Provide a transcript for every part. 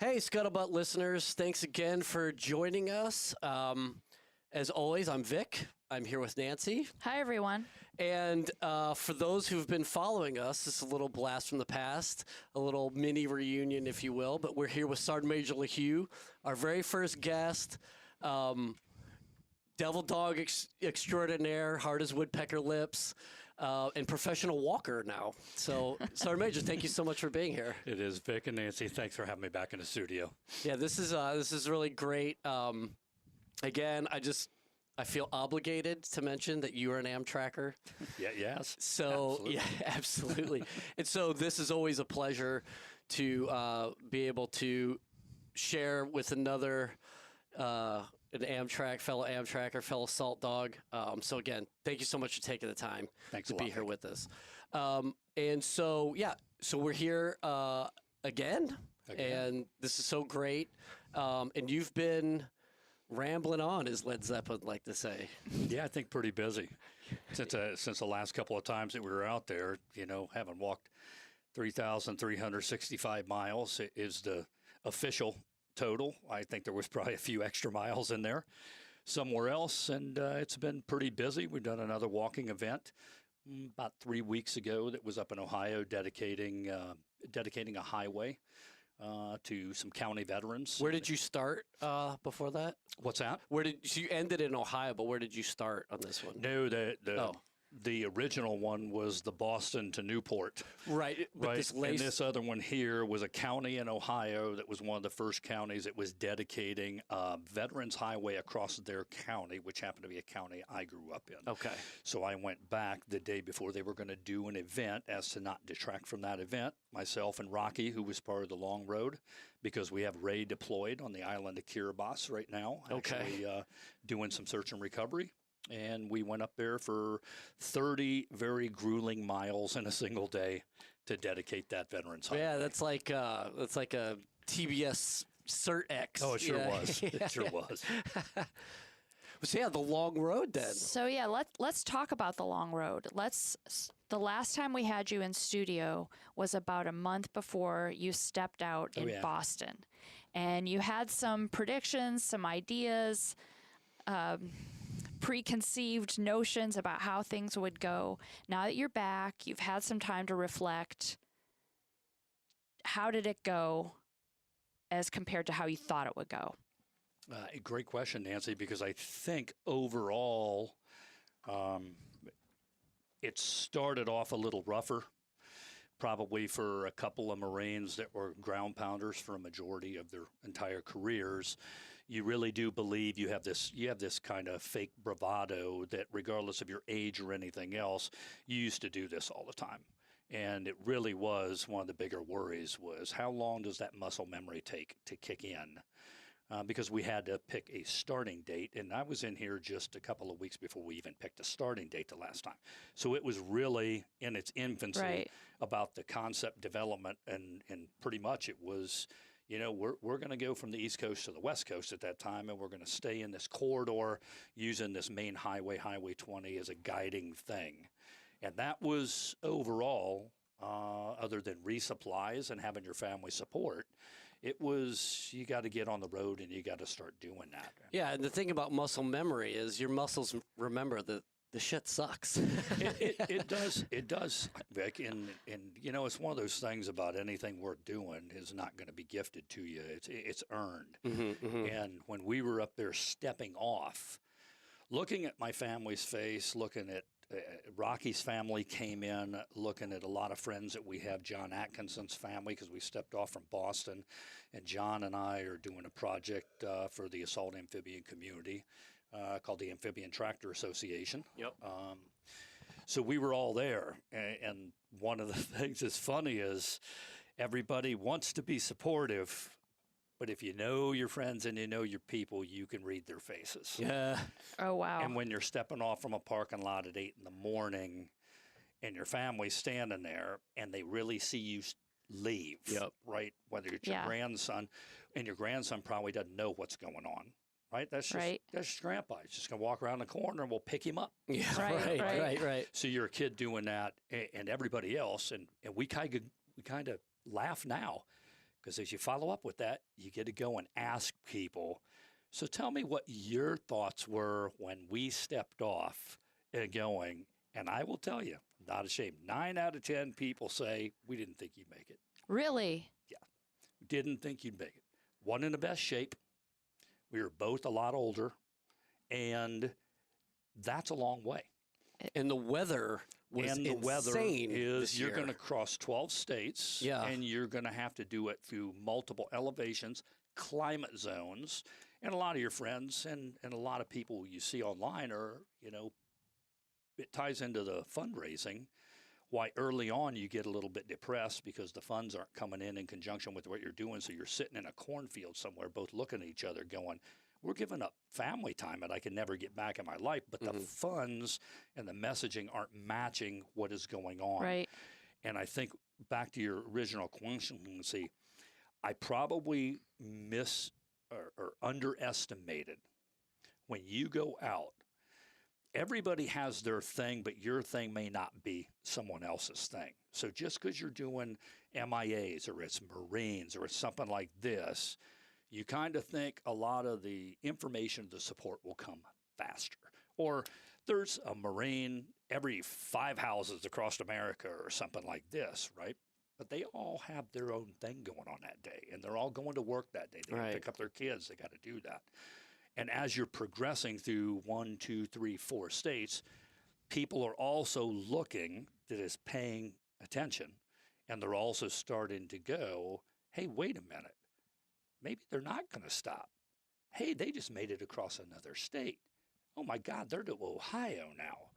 Hey, Scuttlebutt listeners, thanks again for joining us. As always, I'm Vic. I'm here with Nancy. Hi, everyone. And for those who've been following us, this is a little blast from the past, a little mini reunion, if you will. But we're here with SgtMaj LeHew, our very first guest, devil dog extraordinaire, hard as woodpecker lips, and professional walker now. So, SgtMaj, thank you so much for being here. It is Vic and Nancy. Thanks for having me back in the studio. Yeah, this is really great. Again, I feel obligated to mention that you are an Amtracker. Yeah, yes. So Absolutely. yeah, absolutely. And so this is always a pleasure to be able to share with another fellow Amtracker, fellow Salt Dog. So again, thank you so much for taking the time Thanks to a lot, be here Vic. with us. And so so we're here again, and this is so great. And you've been rambling on, as Led Zeppelin like to say. Yeah, I think pretty busy since the last couple of times that we were out there. You know, having walked 3,365 miles is the official total. I think there was probably a few extra miles in there somewhere else, and it's been pretty busy. We've done another walking event about 3 weeks ago that was up in Ohio, dedicating a highway to some county veterans. Where did you start before that? What's that? So you ended in Ohio, but where did you start on this one? No, the original one was the Boston to Newport. Right. But Right. And this other one here was a county in Ohio that was one of the first counties that was dedicating a Veterans Highway across their county, which happened to be a county I grew up in. Okay. So I went back the day before they were going to do an event as to not detract from that event. Myself and Rocky, who was part of the long road, because we have Ray deployed on the island of Kiribati right now, actually doing some search and recovery. And we went up there for 30 very grueling miles in a single day to dedicate that Veterans Highway. Yeah, that's like a TBS Cert X. Oh, it sure was. It sure was. So yeah, the long road then. So yeah, let's talk about the long road. The last time we had you in studio was about a month before you stepped out in Boston, and you had some predictions, some ideas, preconceived notions about how things would go. Now that you're back, you've had some time to reflect. How did it go as compared to how you thought it would go? A great question, Nancy, because I think overall it started off a little rougher, probably for a couple of Marines that were ground pounders for a majority of their entire careers. You really do believe you have this kind of fake bravado that regardless of your age or anything else, you used to do this all the time. And it really was one of the bigger worries was how long does that muscle memory take to kick in? Because we had to pick a starting date, and I was in here just a couple of weeks before we even picked a starting date the last time. So it was really in its infancy about the concept development, and pretty much it was, you know, we're going to go from the East Coast to the West Coast at that time, and we're going to stay in this corridor using this main highway, Highway 20, as a guiding thing. And that was overall, other than resupplies and having your family support, it was you got to get on the road and you got to start doing that. Yeah, and the thing about muscle memory is your muscles remember that the shit sucks. It does, Vic. And you know, it's one of those things about anything worth doing is not going to be gifted to you. It's earned. And when we were up there stepping off, looking at my family's face, looking at Rocky's family came in, looking at a lot of friends that we have, John Atkinson's family, because we stepped off from Boston, and John and I are doing a project for the assault amphibian community called the Amphibian Tractor Association. Yep. So we were all there, and one of the things that's funny is everybody wants to be supportive, but if you know your friends and you know your people, you can read their faces. Yeah. Oh, wow. And when you're stepping off from a parking lot at 8 a.m. and your family's standing there and they really see you leave, right? Whether it's your grandson, and your grandson probably doesn't know what's going on, right? That's just grandpa. He's just going to walk around the corner and we'll pick him up. Yeah, right. So you're a kid doing that and everybody else, and we kind of laugh now Because as you follow up with that, you get to go and ask people. So tell me what your thoughts were when we stepped off and going. And I will tell you, not ashamed, 9 out of 10 people say, we didn't think you'd make it. Really? Yeah, didn't think you'd make it. One in the best shape. We were both a lot older. And that's a long way. And the weather was and the insane weather is this you're year. going to cross 12 states. Yeah. And you're going to have to do it through multiple elevations, climate zones. And a lot of your friends and a lot of people you see online are, it ties into the fundraising. Why early on you get a little bit depressed because the funds aren't coming in conjunction with what you're doing. So you're sitting in a cornfield somewhere, both looking at each other going, we're giving up family time that I can never get back in my life. But the funds and the messaging aren't matching what is going on. Right. And I think back to your original question, I probably or underestimated when you go out. Everybody has their thing, but your thing may not be someone else's thing. So just because you're doing MIAs or it's Marines or it's something like this, you kind of think a lot of the information, the support will come faster. Or there's a Marine every 5 houses across America or something like this, right? But they all have their own thing going on that day, and they're all going to work that day. They got to pick up their kids. They got to do that. And as you're progressing through 1, 2, 3, 4 states, people are also looking that is paying attention, and they're also starting to go, hey, wait a minute. Maybe they're not going to stop. Hey, they just made it across another state. Oh, my God, they're to Ohio now.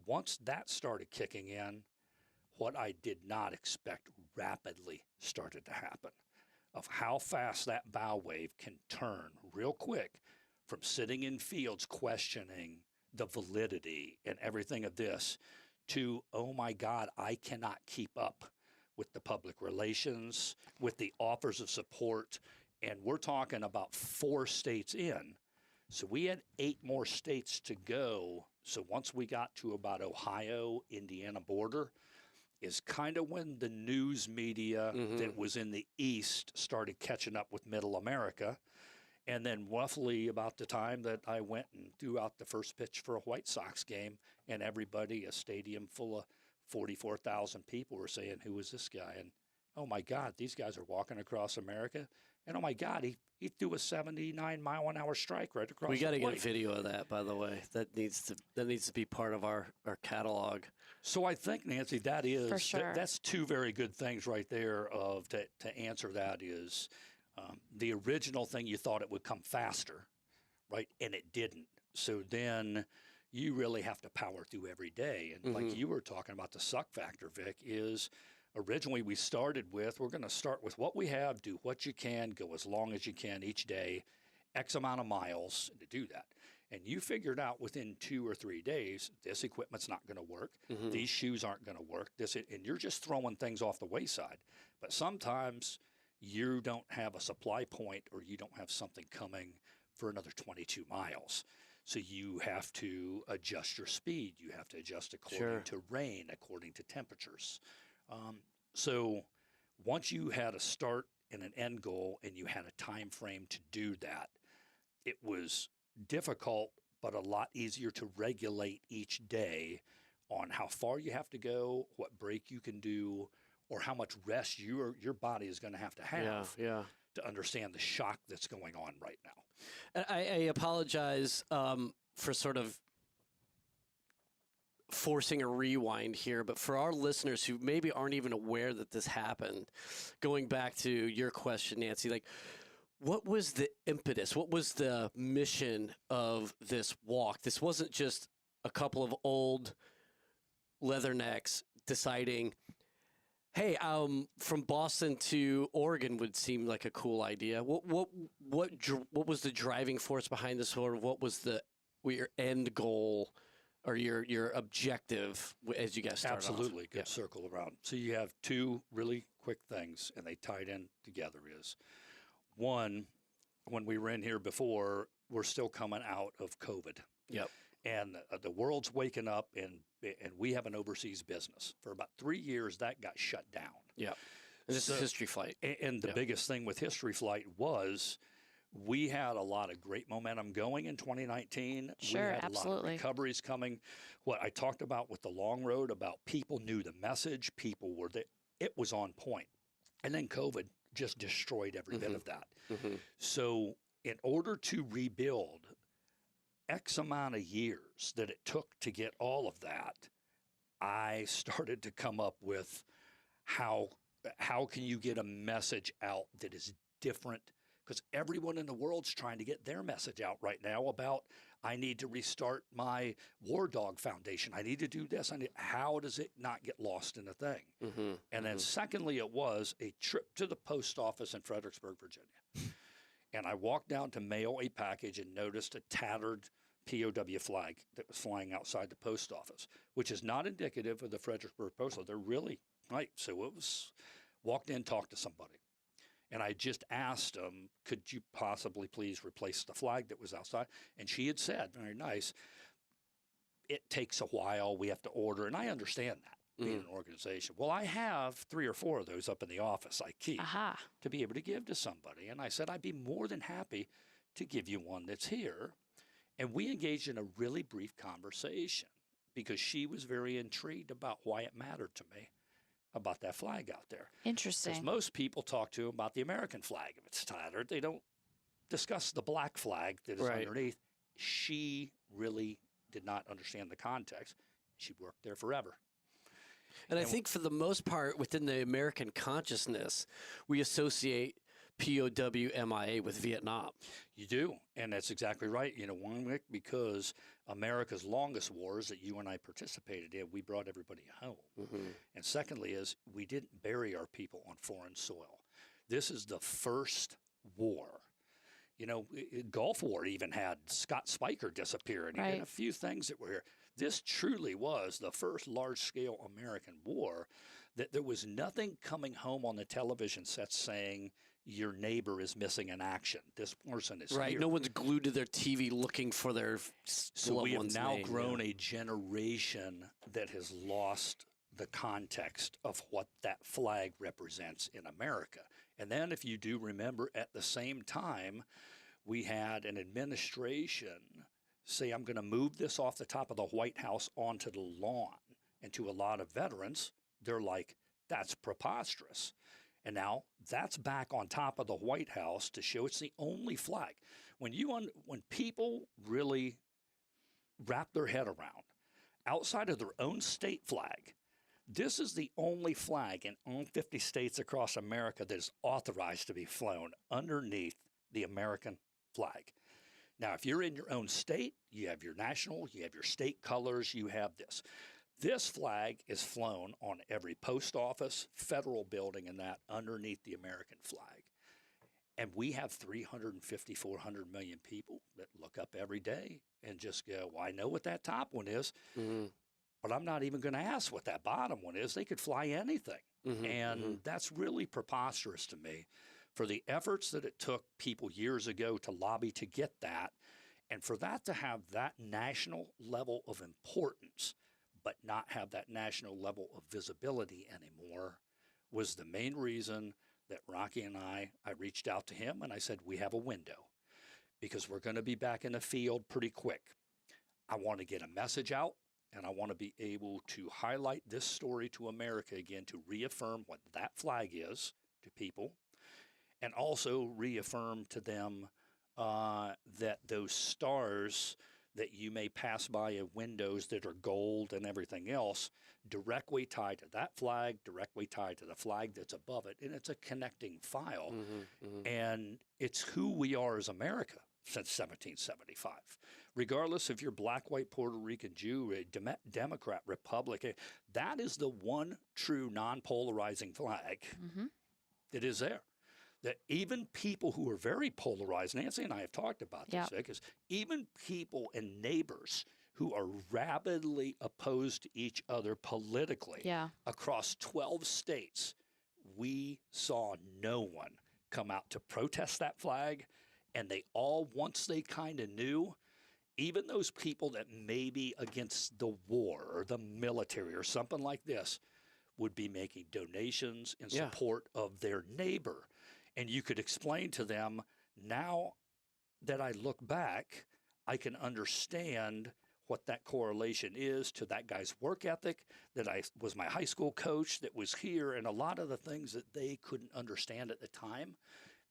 Once that started kicking in, what I did not expect rapidly started to happen of how fast that bow wave can turn real quick from sitting in fields questioning the validity and everything of this to, oh, my God, I cannot keep up with the public relations, with the offers of support. And we're talking about 4 states in. So we had 8 more states to go. So once we got to about Ohio, Indiana border, is kind of when the news media that was in the East started catching up with Middle America. And then roughly about the time that I went and threw out the first pitch for a White Sox game, and everybody, a stadium full of 44,000 people were saying, who is this guy? And, oh, my God, these guys are walking across America. And, oh, my God, he threw a 79-mile-an-hour strike right across the plate. We got to get a video of that, by the way. That needs to be part of our catalog. So I think, Nancy, that is For sure. That's 2 very good things right there. To answer that is the original thing you thought it would come faster, right? And it didn't. So then you really have to power through every day. And like you were talking about, the suck factor, Vic, is originally we started with, we're going to start with what we have, do what you can, go as long as you can each day, X amount of miles to do that. And you figured out within 2 or 3 days, this equipment's not going to work. These shoes aren't going to work. And you're just throwing things off the wayside. But sometimes you don't have a supply point or you don't have something coming for another 22 miles. So you have to adjust your speed. You have to adjust according to rain, according to temperatures. So once you had a start and an end goal and you had a time frame to do that, it was difficult, but a lot easier to regulate each day on how far you have to go, what break you can do, or how much rest your body is going to have to understand the shock that's going on right now. I apologize for sort of forcing a rewind here, but for our listeners who maybe aren't even aware that this happened, going back to your question, Nancy, like, what was the impetus? What was the mission of this walk? This wasn't just a couple of old leathernecks deciding, hey, from Boston to Oregon would seem like a cool idea. What was the driving force behind this, or what was your end goal or your objective as you guys started Absolutely. off? Good circle around. So you have 2 really quick things, and they tied in together. Is one, when we were in here before, we're still coming out of COVID. Yep. And the world's waking up, and we have an overseas business. For about 3 years, that got shut down. Yep. This is History Flight. And the biggest thing with History Flight was we had a lot of great momentum going in 2019. Sure, we had absolutely. a lot of recoveries coming. What I talked about with the long road, about people knew the message, people were there. It was on point. And then COVID just destroyed every bit of that. So in order to rebuild X amount of years that it took to get all of that, I started to come up with how can you get a message out that is different? Because everyone in the world's trying to get their message out right now about, I need to restart my War Dog Foundation. I need to do this. How does it not get lost in a thing? And then secondly, it was a trip to the post office in Fredericksburg, Virginia. And I walked down to mail a package and noticed a tattered POW flag that was flying outside the post office, which is not indicative of the Fredericksburg Post Office. They're really right. So it was, walked in, talked to somebody. And I just asked them, could you possibly please replace the flag that was outside? And she had said, very nice, it takes a while. We have to order. And I understand that, being an organization. Well, I have 3 or 4 of those up in the office I keep to be able to give to somebody. And I said, I'd be more than happy to give you one that's here. And we engaged in a really brief conversation because she was very intrigued about why it mattered to me about that flag out there. Interesting. Because most people talk to them about the American flag if it's tattered. They don't discuss the black flag that is underneath. She really did not understand the context. She worked there forever. And I think for the most part, within the American consciousness, we associate POW MIA with Vietnam. You do, and that's exactly right. You know, one, Rick, because America's longest wars that you and I participated in, we brought everybody home. And secondly is we didn't bury our people on foreign soil. This is the first war. You know, Gulf War even had Scott Spiker disappear and a few things that were here. This truly was the first large-scale American war that there was nothing coming home on the television sets saying, your neighbor is missing in action. This person is here. No one's glued to their TV looking for their So we have now grown a generation that has lost the context of what that flag represents in America. And then if you do remember, at the same time, we had an administration say, I'm going to move this off the top of the White House onto the lawn. And to a lot of veterans, they're like, that's preposterous. And now that's back on top of the White House to show it's the only flag. When people really wrap their head around, outside of their own state flag, this is the only flag in all 50 states across America that is authorized to be flown underneath the American flag. Now, if you're in your own state, you have your national, you have your state colors, you have this. This flag is flown on every post office, federal building, and that underneath the American flag. And we have 350, 400 million people that look up every day and just go, well, I know what that top one is, but I'm not even going to ask what that bottom one is. They could fly anything. And that's really preposterous to me for the efforts that it took people years ago to lobby to get that. And for that to have that national level of importance, but not have that national level of visibility anymore, was the main reason that Rocky and I reached out to him and I said, we have a window because we're going to be back in the field pretty quick. I want to get a message out and I want to be able to highlight this story to America again to reaffirm what that flag is to people and also reaffirm to them that those stars that you may pass by of windows that are gold and everything else, directly tied to that flag, directly tied to the flag that's above it. And it's a connecting file. And it's who we are as America since 1775. Regardless if you're black, white, Puerto Rican, Jew, Democrat, Republican, that is the one true non-polarizing flag that is there. That even people who are very polarized, Nancy and I have talked about this, because even people and neighbors who are rabidly opposed to each other politically across 12 states, we saw no one come out to protest that flag. And they all, once they kind of knew, even those people that may be against the war or the military or something like this, would be making donations in support of their neighbor. And you could explain to them, now that I look back, I can understand what that correlation is to that guy's work ethic, that I was my high school coach that was here, and a lot of the things that they couldn't understand at the time.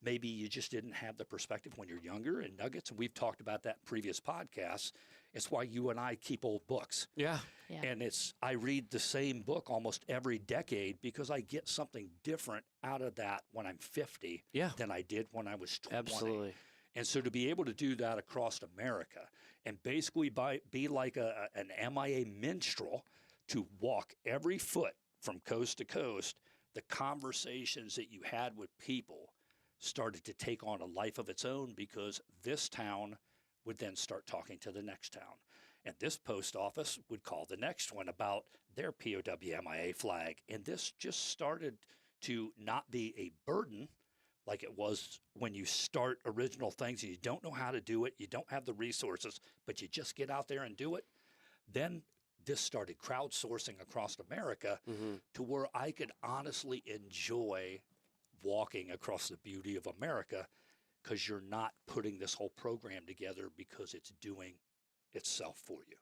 Maybe you just didn't have the perspective when you're younger, and nuggets, and we've talked about that in previous podcasts. It's why you and I keep old books. Yeah. And I read the same book almost every decade because I get something different out of that when I'm 50 than I did when I was 20. Absolutely. And so to be able to do that across America and basically be like an MIA minstrel, to walk every foot from coast to coast, the conversations that you had with people started to take on a life of its own, because this town would then start talking to the next town. And this post office would call the next one about their POWMIA flag. And this just started to not be a burden like it was when you start original things and you don't know how to do it, you don't have the resources, but you just get out there and do it. Then this started crowdsourcing across America to where I could honestly enjoy walking across the beauty of America, because you're not putting this whole program together because it's doing itself for you.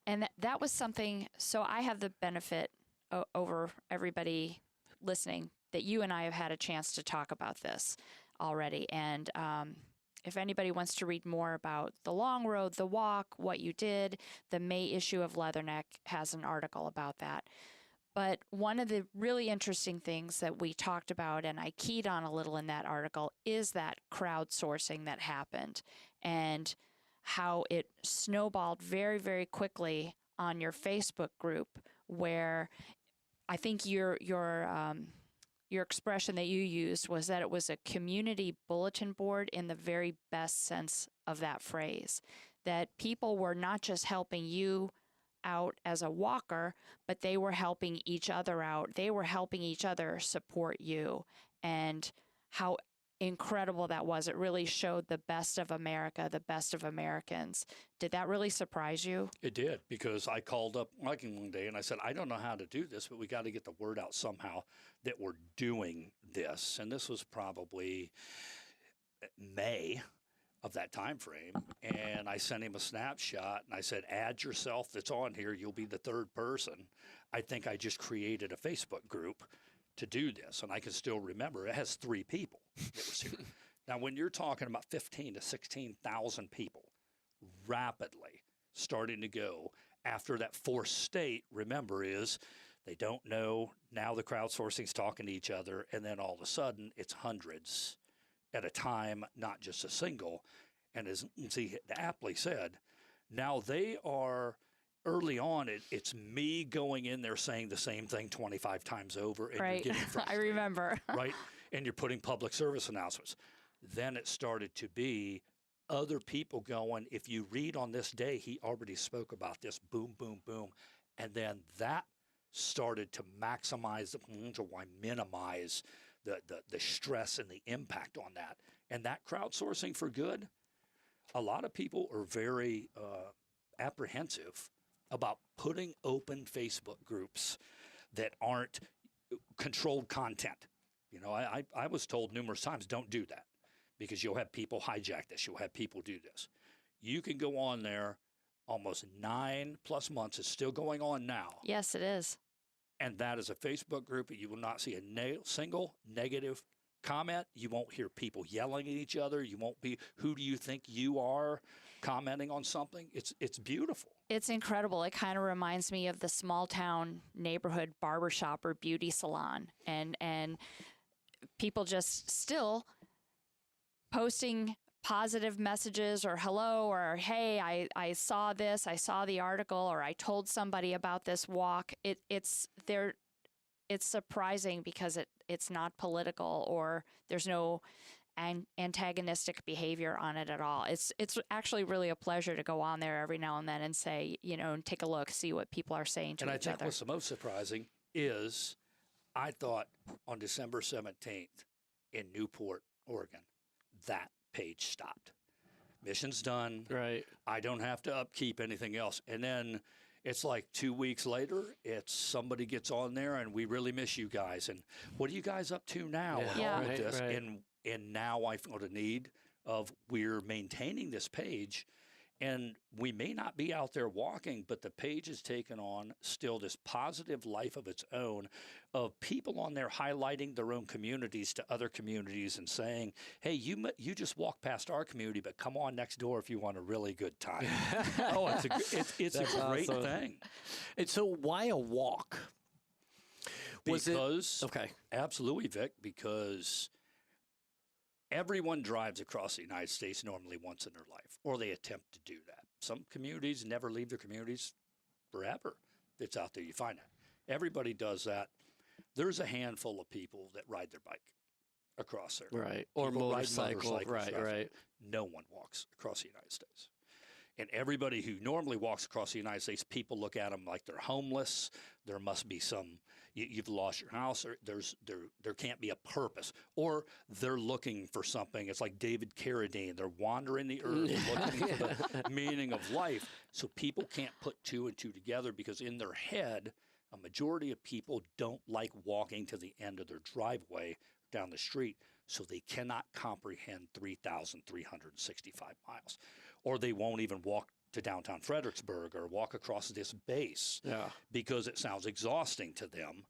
And that was something, so I have the benefit over everybody listening that you and I have had a chance to talk about this already. And if anybody wants to read more about the long road, the walk, what you did, the May issue of Leatherneck has an article about that. But one of the really interesting things that we talked about, and I keyed on a little in that article, is that crowdsourcing that happened and how it snowballed very, very quickly on your Facebook group, where I think your expression that you used was that it was a community bulletin board in the very best sense of that phrase, that people were not just helping you out as a walker, but they were helping each other out. They were helping each other support you, and how incredible that was. It really showed the best of America, the best of Americans. Did that really surprise you? It did, because I called up Mike one day and I said, I don't know how to do this, but we got to get the word out somehow that we're doing this. And this was probably May of that time frame. And I sent him a snapshot and I said, add yourself that's on here. You'll be the third person. I think I just created a Facebook group to do this. And I can still remember it has 3 people that was here. Now, when you're talking about 15 to 16,000 people rapidly starting to go after that fourth state, remember, is they don't know. Now the crowdsourcing's talking to each other. And then all of a sudden it's hundreds at a time, not just a single. And as Lindsay aptly said, now they are early on, it's me going in there saying the same thing 25 times over, and right. you're getting frustrated. I remember. Right? And you're putting public service announcements. Then it started to be other people going, if you read on this day, he already spoke about this, boom, boom, boom. And then that started to maximize or minimize the stress and the impact on that. And that crowdsourcing for good, a lot of people are very apprehensive about putting open Facebook groups that aren't controlled content. You know, I was told numerous times, don't do that, because you'll have people hijack this. You'll have people do this. You can go on there almost 9+ months. It's still going on now. Yes, it is. And that is a Facebook group. You will not see a single negative comment. You won't hear people yelling at each other. You won't be, who do you think you are, commenting on something. It's beautiful. It's incredible. It kind of reminds me of the small town neighborhood barbershop or beauty salon, and people just still posting positive messages or hello or hey, I saw this, I saw the article, or I told somebody about this walk. It's surprising because it's not political, or there's no antagonistic behavior on it at all. It's actually really a pleasure to go on there every now and then and say, and take a look, see what people are saying to each other. And I think what's the most surprising is I thought on December 17th in Newport, Oregon, that page stopped. Mission's done. Right. I don't have to upkeep anything else. And then It's like 2 weeks later, it's somebody gets on there and we really miss you guys. And what are you guys up to now? And all of this. Right. And now I feel the need of we're maintaining this page. And we may not be out there walking, but the page has taken on still this positive life of its own of people on there highlighting their own communities to other communities and saying, hey, you just walked past our community, but come on next door if you want a really good time. Oh, it's a great thing. And so why a walk? Okay. Absolutely, Vic, because everyone drives across the United States normally once in their life, or they attempt to do that. Some communities never leave their communities forever. It's out there. You find that. Everybody does that. There's a handful of people that ride their bike across there. Right. Or motorcycle. Right. No one walks across the United States. And everybody who normally walks across the United States, people look at them like they're homeless. There must be some, you've lost your house, or there can't be a purpose. Or they're looking for something. It's like David Carradine. They're wandering the earth looking for the meaning of life. So people can't put two and two together because in their head, a majority of people don't like walking to the end of their driveway down the street. So they cannot comprehend 3,365 miles. Or they won't even walk to downtown Fredericksburg or walk across this base because it sounds exhausting to them.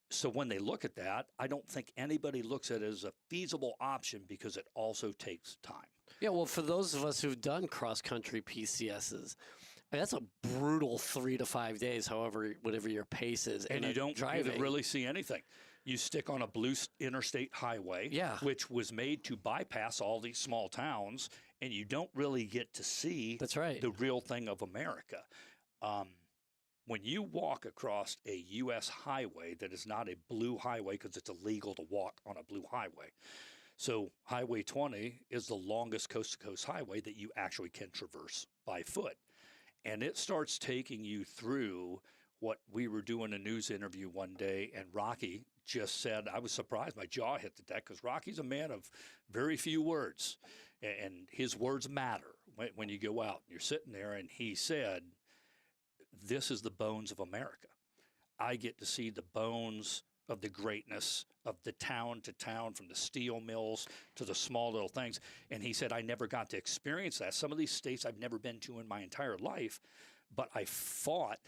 So when they look at that, I don't think anybody looks at it as a feasible option because it also takes time. Yeah, well, for those of us who've done cross-country PCSs, that's a brutal 3 to 5 days, whatever your pace is. And you don't really see anything. You stick on a blue interstate highway, which was made to bypass all these small towns, and you don't really get to see the real thing of America. When you walk across a U.S. highway that is not a blue highway because it's illegal to walk on a blue highway. So Highway 20 is the longest coast-to-coast highway that you actually can traverse by foot. And it starts taking you through what we were doing a news interview one day, and Rocky just said, I was surprised, my jaw hit the deck, because Rocky's a man of very few words, and his words matter when you go out. You're sitting there, and he said, this is the bones of America. I get to see the bones of the greatness of the town to town, from the steel mills to the small little things. And he said, I never got to experience that. Some of these states I've never been to in my entire life, but I fought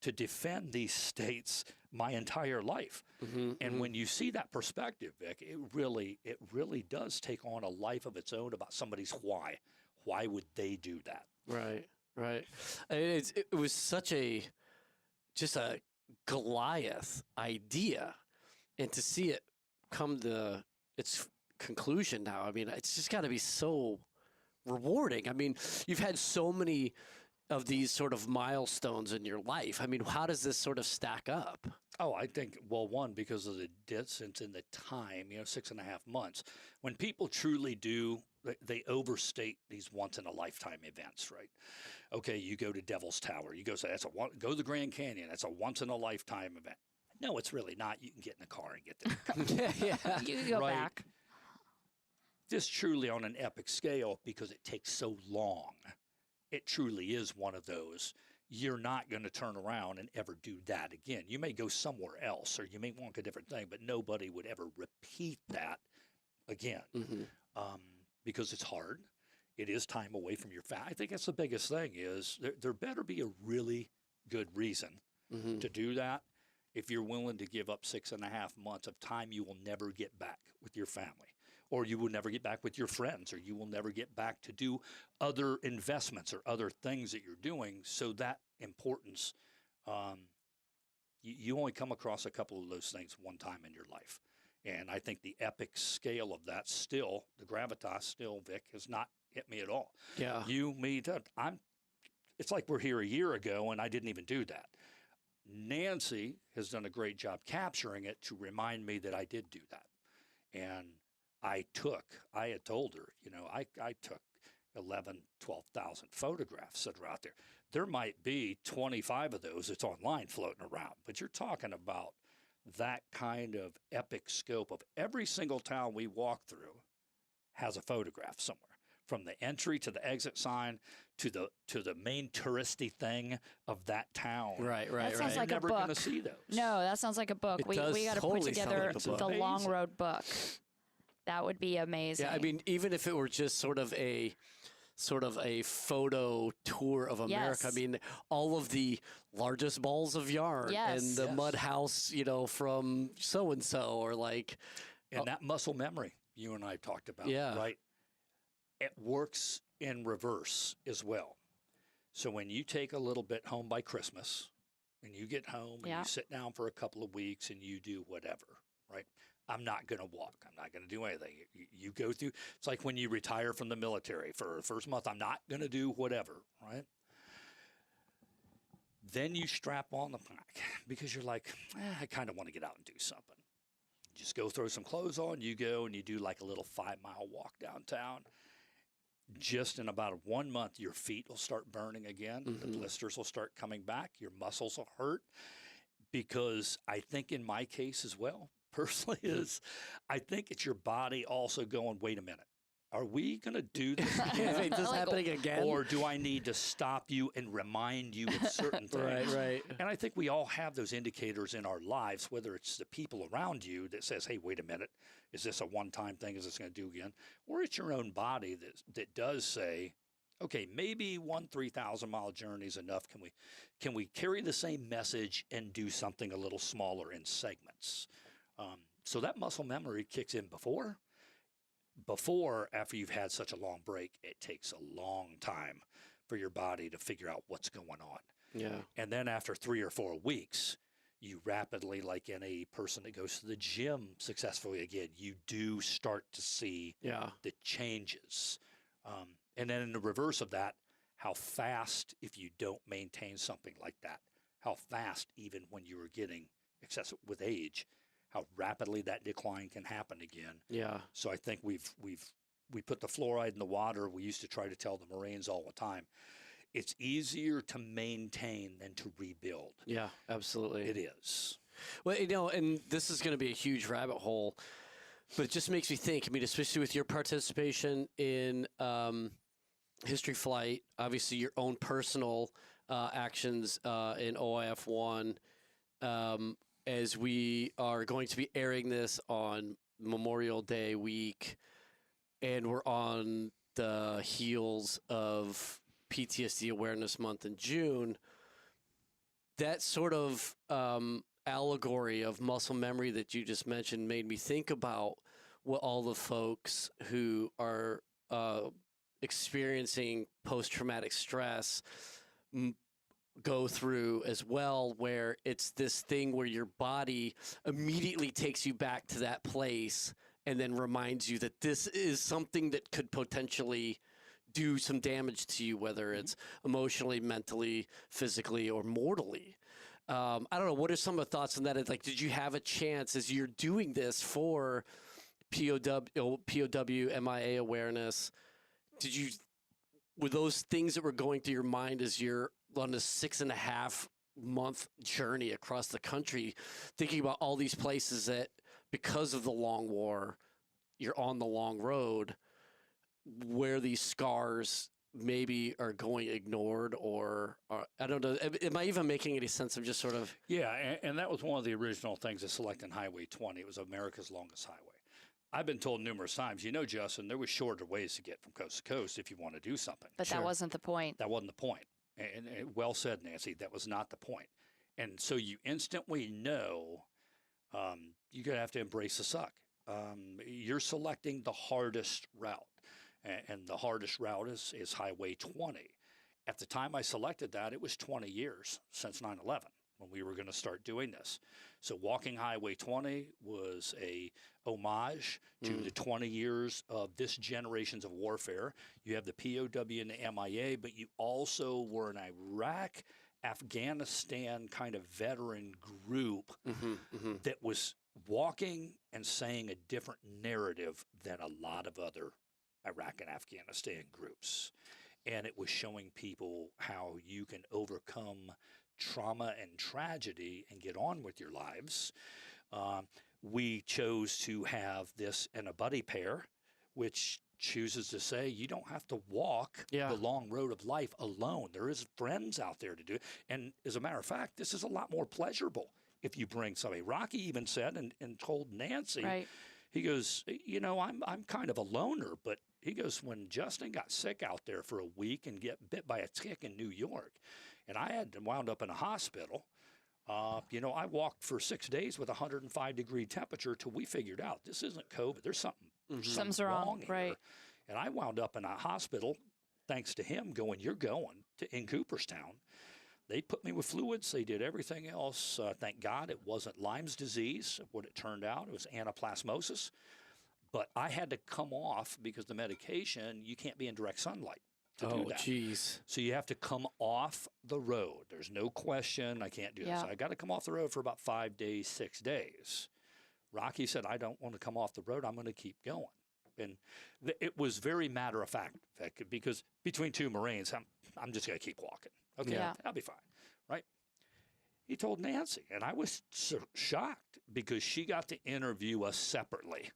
to defend these states my entire life. And when you see that perspective, Vic, it really does take on a life of its own about somebody's why. Why would they do that? Right. It was such just a Goliath idea, and to see it come to its conclusion now, I mean, it's just got to be so rewarding. I mean, you've had so many of these sort of milestones in your life. I mean, how does this sort of stack up? Oh, I think, well, one, because of the distance and the time, 6.5 months. When people truly do, they overstate these once-in-a-lifetime events, right? Okay, you go to Devil's Tower. You go say, go to the Grand Canyon. That's a once-in-a-lifetime event. No, it's really not. You can get in the car and get there. You can go back. This truly on an epic scale, because it takes so long. It truly is one of those. You're not going to turn around and ever do that again. You may go somewhere else, or you may want a different thing, but nobody would ever repeat that again because it's hard. It is time away from your family. I think that's the biggest thing is there better be a really good reason to do that. If you're willing to give up 6.5 months of time you will never get back with your family, or you will never get back with your friends, or you will never get back to do other investments or other things that you're doing. So that importance, you only come across a couple of those things one time in your life. And I think the epic scale of that still, the gravitas still, Vic, has not hit me at all. Yeah. It's like we're here a year ago and I didn't even do that. Nancy has done a great job capturing it to remind me that I did do that. And I had told her, I took 11, 12,000 photographs that are out there. There might be 25 of those that's online floating around, but you're talking about that kind of epic scope of every single town we walk through has a photograph somewhere. from the entry to the exit sign to the main touristy thing of that town. Right. That sounds like You're a never book. going to see those. No, that sounds like a book. It We does got to totally put sound together like a book. the Long Amazing. Road book. That would be amazing. Yeah, I mean, even if it were just sort of a photo tour of America. Yes. I mean, all of the largest balls of yarn Yes. and the Yes. mud house, from so and so, or like, And that muscle memory you and I talked about, Yeah. right? It works in reverse as well. So when you take a little bit home by Christmas and you get home and Yeah. you sit down for a couple of weeks and you do whatever, right? I'm not going to walk. I'm not going to do anything. You go through, it's like when you retire from the military for the first month, I'm not going to do whatever, right? Then you strap on the pack because you're like, I kind of want to get out and do something. Just go throw some clothes on, you go and you do like a little 5-mile walk downtown. Just in about 1 month, your feet will start burning again. The blisters will start coming back. Your muscles will hurt because I think in my case as well, personally, I think it's your body also going, wait a minute, are we going to do this again? Is this happening again? Or do I need to stop you and remind you of certain things? Right. And I think we all have those indicators in our lives, whether it's the people around you that says, hey, wait a minute, is this a one-time thing? Is this going to do again? Or it's your own body that does say, okay, maybe 1 3,000-mile journey is enough. Can we carry the same message and do something a little smaller in segments? So that muscle memory kicks in before, after you've had such a long break, it takes a long time for your body to figure out what's going on. Yeah. And then after 3 or 4 weeks, you rapidly, like in a person that goes to the gym successfully again, you do start to see the changes. And then in the reverse of that, how fast, if you don't maintain something like that, how fast, even when you were getting excessive with age, how rapidly that decline can happen again. Yeah. So I think we put the fluoride in the water. We used to try to tell the Marines all the time, it's easier to maintain than to rebuild. Yeah, absolutely. It is. Well, and this is going to be a huge rabbit hole, but it just makes me think. I mean, especially with your participation in History Flight, obviously your own personal actions in OIF 1, as we are going to be airing this on Memorial Day week, and we're on the heels of PTSD Awareness Month in June, that sort of allegory of muscle memory that you just mentioned made me think about what all the folks who are experiencing post-traumatic stress go through as well, where it's this thing where your body immediately takes you back to that place and then reminds you that this is something that could potentially do some damage to you, whether it's emotionally, mentally, physically, or mortally. I don't know. What are some of the thoughts on that? It's like, did you have a chance as you're doing this for POW MIA awareness? Were those things that were going through your mind as you're on this 6.5-month journey across the country, thinking about all these places that, because of the long war, you're on the long road, where these scars maybe are going ignored, or I don't know. Am I even making any sense? I'm just sort of... Yeah, and that was one of the original things of selecting Highway 20. It was America's longest highway. I've been told numerous times, Justin, there was shorter ways to get from coast to coast if you want to do something. But that wasn't the point. That wasn't the point. And well said, Nancy. That was not the point. And so you instantly know you're going to have to embrace the suck. You're selecting the hardest route. And the hardest route is Highway 20. At the time I selected that, it was 20 years since 9/11 when we were going to start doing this. So walking Highway 20 was a homage to the 20 years of this generations of warfare. You have the POW and the MIA, but you also were an Iraq, Afghanistan kind of veteran group that was walking and saying a different narrative than a lot of other Iraq and Afghanistan groups. And it was showing people how you can overcome trauma and tragedy and get on with your lives. We chose to have this in a buddy pair, which chooses to say you don't have to walk Yeah. the long road of life alone. There is friends out there to do it. And as a matter of fact, this is a lot more pleasurable if you bring somebody. Rocky even said and told Nancy, Right. he goes, you know, I'm kind of a loner, but he goes, when Justin got sick out there for a week and get bit by a tick in New York, and I had wound up in a hospital, you know, I walked for 6 days with a 105-degree temperature till we figured out this isn't COVID. There's something's wrong here. Right. And I wound up in a hospital, thanks to him going, you're going in Cooperstown. They put me with fluids. They did everything else. Thank God it wasn't Lyme's disease. What it turned out, it was anaplasmosis. But I had to come off because the medication, you can't be in direct sunlight to do that. Oh, geez. So you have to come off the road. There's no question I can't do this. I got to come off the road for about 5 days, 6 days. Rocky said, I don't want to come off the road. I'm going to keep going. And it was very matter of fact, because between two Marines, I'm just going to keep walking. Okay, I'll be fine, right? He told Nancy, and I was so shocked because she got to interview us separately,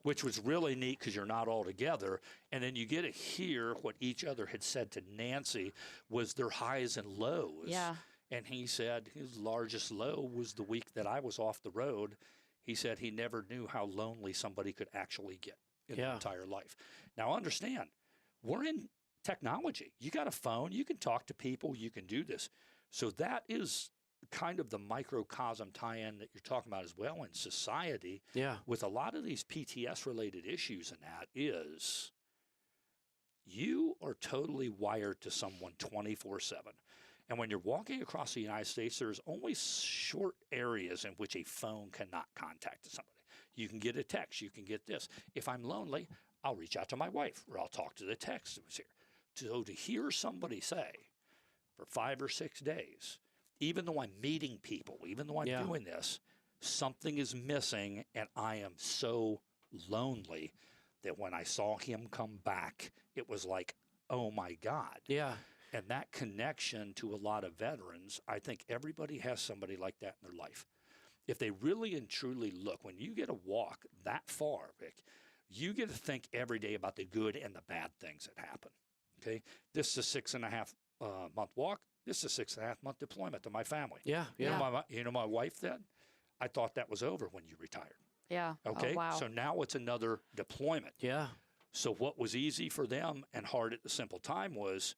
which was really neat because you're not all together. And then you get to hear what each other had said to Nancy was their highs and lows. Yeah. And he said his largest low was the week that I was off the road. He said he never knew how lonely somebody could actually get in their entire life. Now, understand, we're in technology. You got a phone. You can talk to people. You can do this. So that is kind of the microcosm tie-in that you're talking about as well in society. Yeah. With a lot of these PTS-related issues and that is you are totally wired to someone 24/7. And when you're walking across the United States, there's only short areas in which a phone cannot contact somebody. You can get a text. You can get this. If I'm lonely, I'll reach out to my wife or I'll talk to the text who's here. So to hear somebody say for 5 or 6 days, even though I'm meeting people, even though I'm doing this, something is missing and I am so lonely that when I saw him come back, it was like, oh my God. Yeah. And that connection to a lot of veterans, I think everybody has somebody like that in their life. If they really and truly look, when you get a walk that far, Vic, you get to think every day about the good and the bad things that happen. Okay? This is a 6.5 month walk. This is a 6.5 month deployment to my family. Yeah. You know my wife then? I thought that was over when you retired. Yeah. Okay? Oh, wow. So now it's another deployment. Yeah. So what was easy for them and hard at the simple time was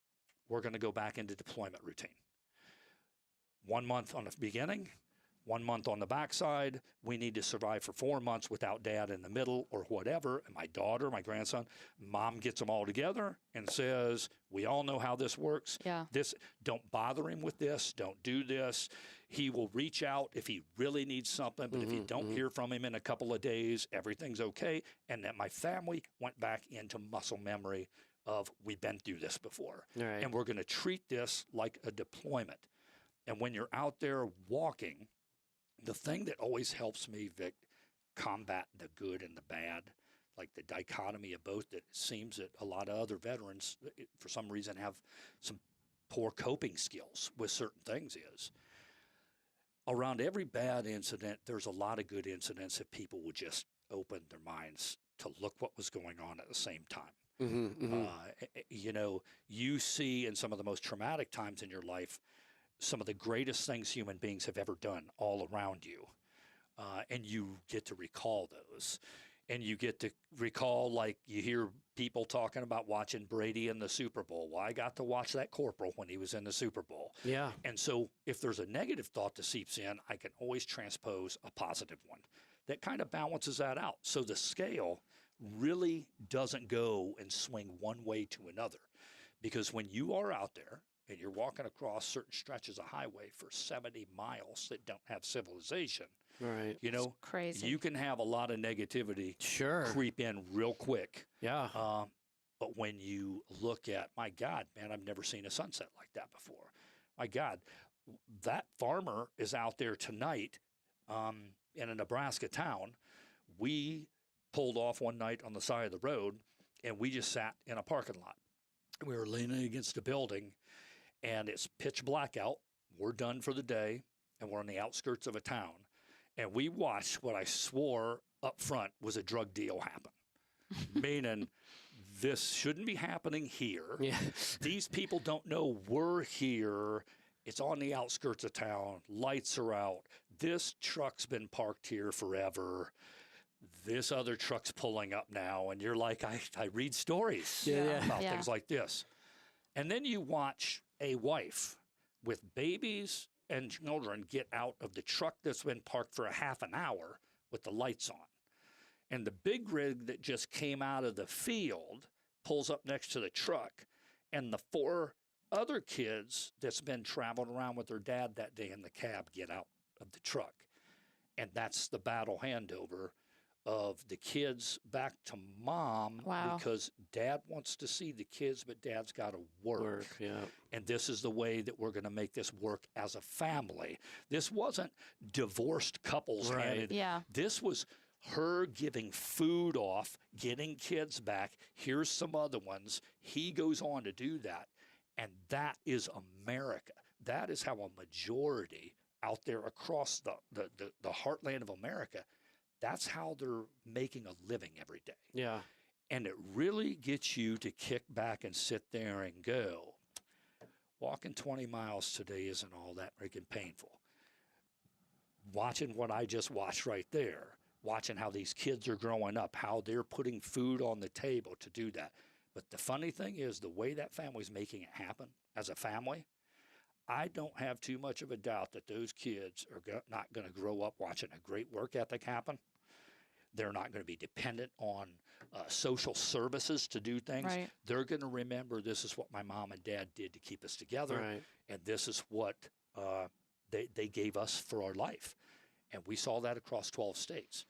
we're going to go back into deployment routine. 1 month on the beginning, 1 month on the backside. We need to survive for 4 months without dad in the middle or whatever. And my daughter, my grandson, mom gets them all together and says, we all know how this works. Yeah. Don't bother him with this. Don't do this. He will reach out if he really needs something. But if you don't hear from him in a couple of days, everything's okay. And then my family went back into muscle memory of we've been through this before. Right. And we're going to treat this like a deployment. And when you're out there walking, the thing that always helps me, Vic, combat the good and the bad, like the dichotomy of both, that it seems that a lot of other veterans, for some reason, have some poor coping skills with certain things is, around every bad incident, there's a lot of good incidents if people would just open their minds to look what was going on at the same time. You know, you see in some of the most traumatic times in your life, some of the greatest things human beings have ever done all around you. And you get to recall those. And you get to recall, like you hear people talking about watching Brady in the Super Bowl. Well, I got to watch that corporal when he was in the Super Bowl. Yeah. And so if there's a negative thought that seeps in, I can always transpose a positive one. That kind of balances that out. So the scale really doesn't go and swing one way to another. Because when you are out there and you're walking across certain stretches of highway for 70 miles that don't have civilization, Right. you know, It's crazy. you can have a lot of negativity Sure. creep in real quick. Yeah. But when you look at, my God, man, I've never seen a sunset like that before. My God, that farmer is out there tonight in a Nebraska town. We pulled off one night on the side of the road, and we just sat in a parking lot. We were leaning against a building, and it's pitch black out. We're done for the day, and we're on the outskirts of a town. And we watched what I swore up front was a drug deal happen. Meaning this shouldn't be happening here. Yeah. These people don't know we're here. It's on the outskirts of town. Lights are out. This truck's been parked here forever. This other truck's pulling up now. And you're like, I read stories about things like this. And then you watch a wife with babies and children get out of the truck that's been parked for a half an hour with the lights on. And the big rig that just came out of the field pulls up next to the truck. And the 4 other kids that's been traveling around with their dad that day in the cab get out of the truck. And that's the battle handover of the kids back to mom because dad wants to see the kids, but dad's got to work. And this is the way that we're going to make this work as a family. This wasn't divorced couples. This was her giving food off, getting kids back. Here's some other ones. He goes on to do that. And that is America. That is how a majority out there across the heartland of America, that's how they're making a living every day. Yeah. And it really gets you to kick back and sit there and go, walking 20 miles today isn't all that freaking painful. Watching what I just watched right there, watching how these kids are growing up, how they're putting food on the table to do that. But the funny thing is the way that family's making it happen as a family, I don't have too much of a doubt that those kids are not going to grow up watching a great work ethic happen. They're not going to be dependent on social services to do things. Right. They're going to remember this is what my mom and dad did to keep us together, and this is what they gave us for our life. And we saw that across 12 states.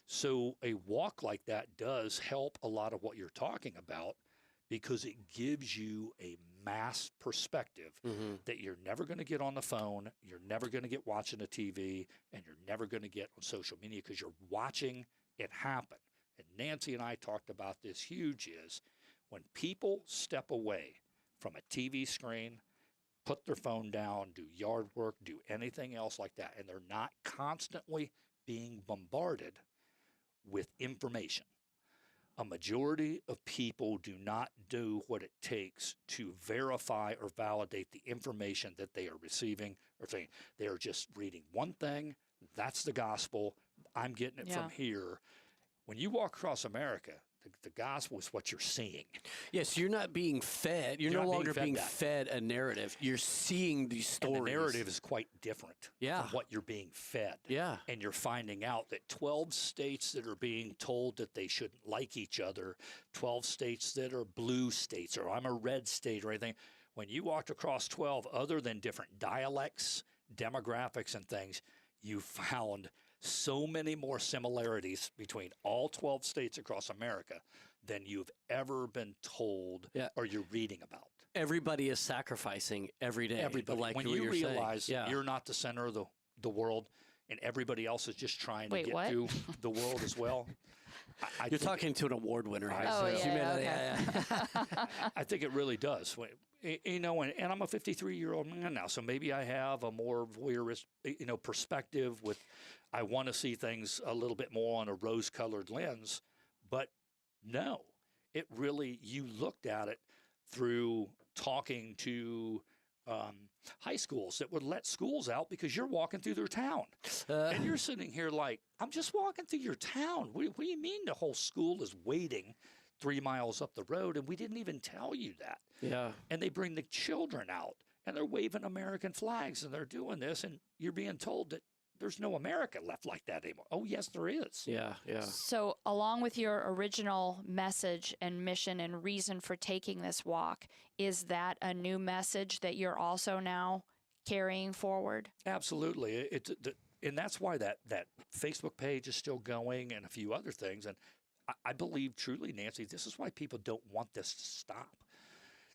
So a walk like that does help a lot of what you're talking about because it gives you a mass perspective that you're never going to get on the phone, you're never going to get watching the TV, and you're never going to get on social media because you're watching it happen. And Nancy and I talked about this huge is when people step away from a TV screen, put their phone down, do yard work, do anything else like that, and they're not constantly being bombarded with information. A majority of people do not do what it takes to verify or validate the information that they are receiving or saying. They are just reading one thing, that's the gospel, I'm getting it from here. When you walk across America, the gospel is what you're seeing. Yes, you're not being fed. You're no longer being fed a narrative. You're seeing these stories. And the narrative is quite different from what you're being fed. Yeah. And you're finding out that 12 states that are being told that they shouldn't like each other, 12 states that are blue states, or I'm a red state or anything. When you walked across 12, other than different dialects, demographics, and things, you found so many more similarities between all 12 states across America than you've ever been told or you're reading about. Everybody is sacrificing every day. Everybody. Like when you realize you're not the center of the world and everybody else is just trying to get through the world as well. You're talking to an award winner. I think it really does. You know, and I'm a 53-year-old man now, so maybe I have a more voyeurist, perspective with, I want to see things a little bit more on a rose-colored lens, but no, it really, you looked at it through talking to high schools that would let schools out because you're walking through their town. And you're sitting here like, I'm just walking through your town. What do you mean the whole school is waiting 3 miles up the road, and we didn't even tell you that? Yeah. And they bring the children out, and they're waving American flags, and they're doing this, and you're being told that there's no America left like that anymore. Oh, yes, there is. Yeah, yeah. So along with your original message and mission and reason for taking this walk, is that a new message that you're also now carrying forward? Absolutely. And that's why that Facebook page is still going and a few other things. And I believe truly, Nancy, this is why people don't want this to stop.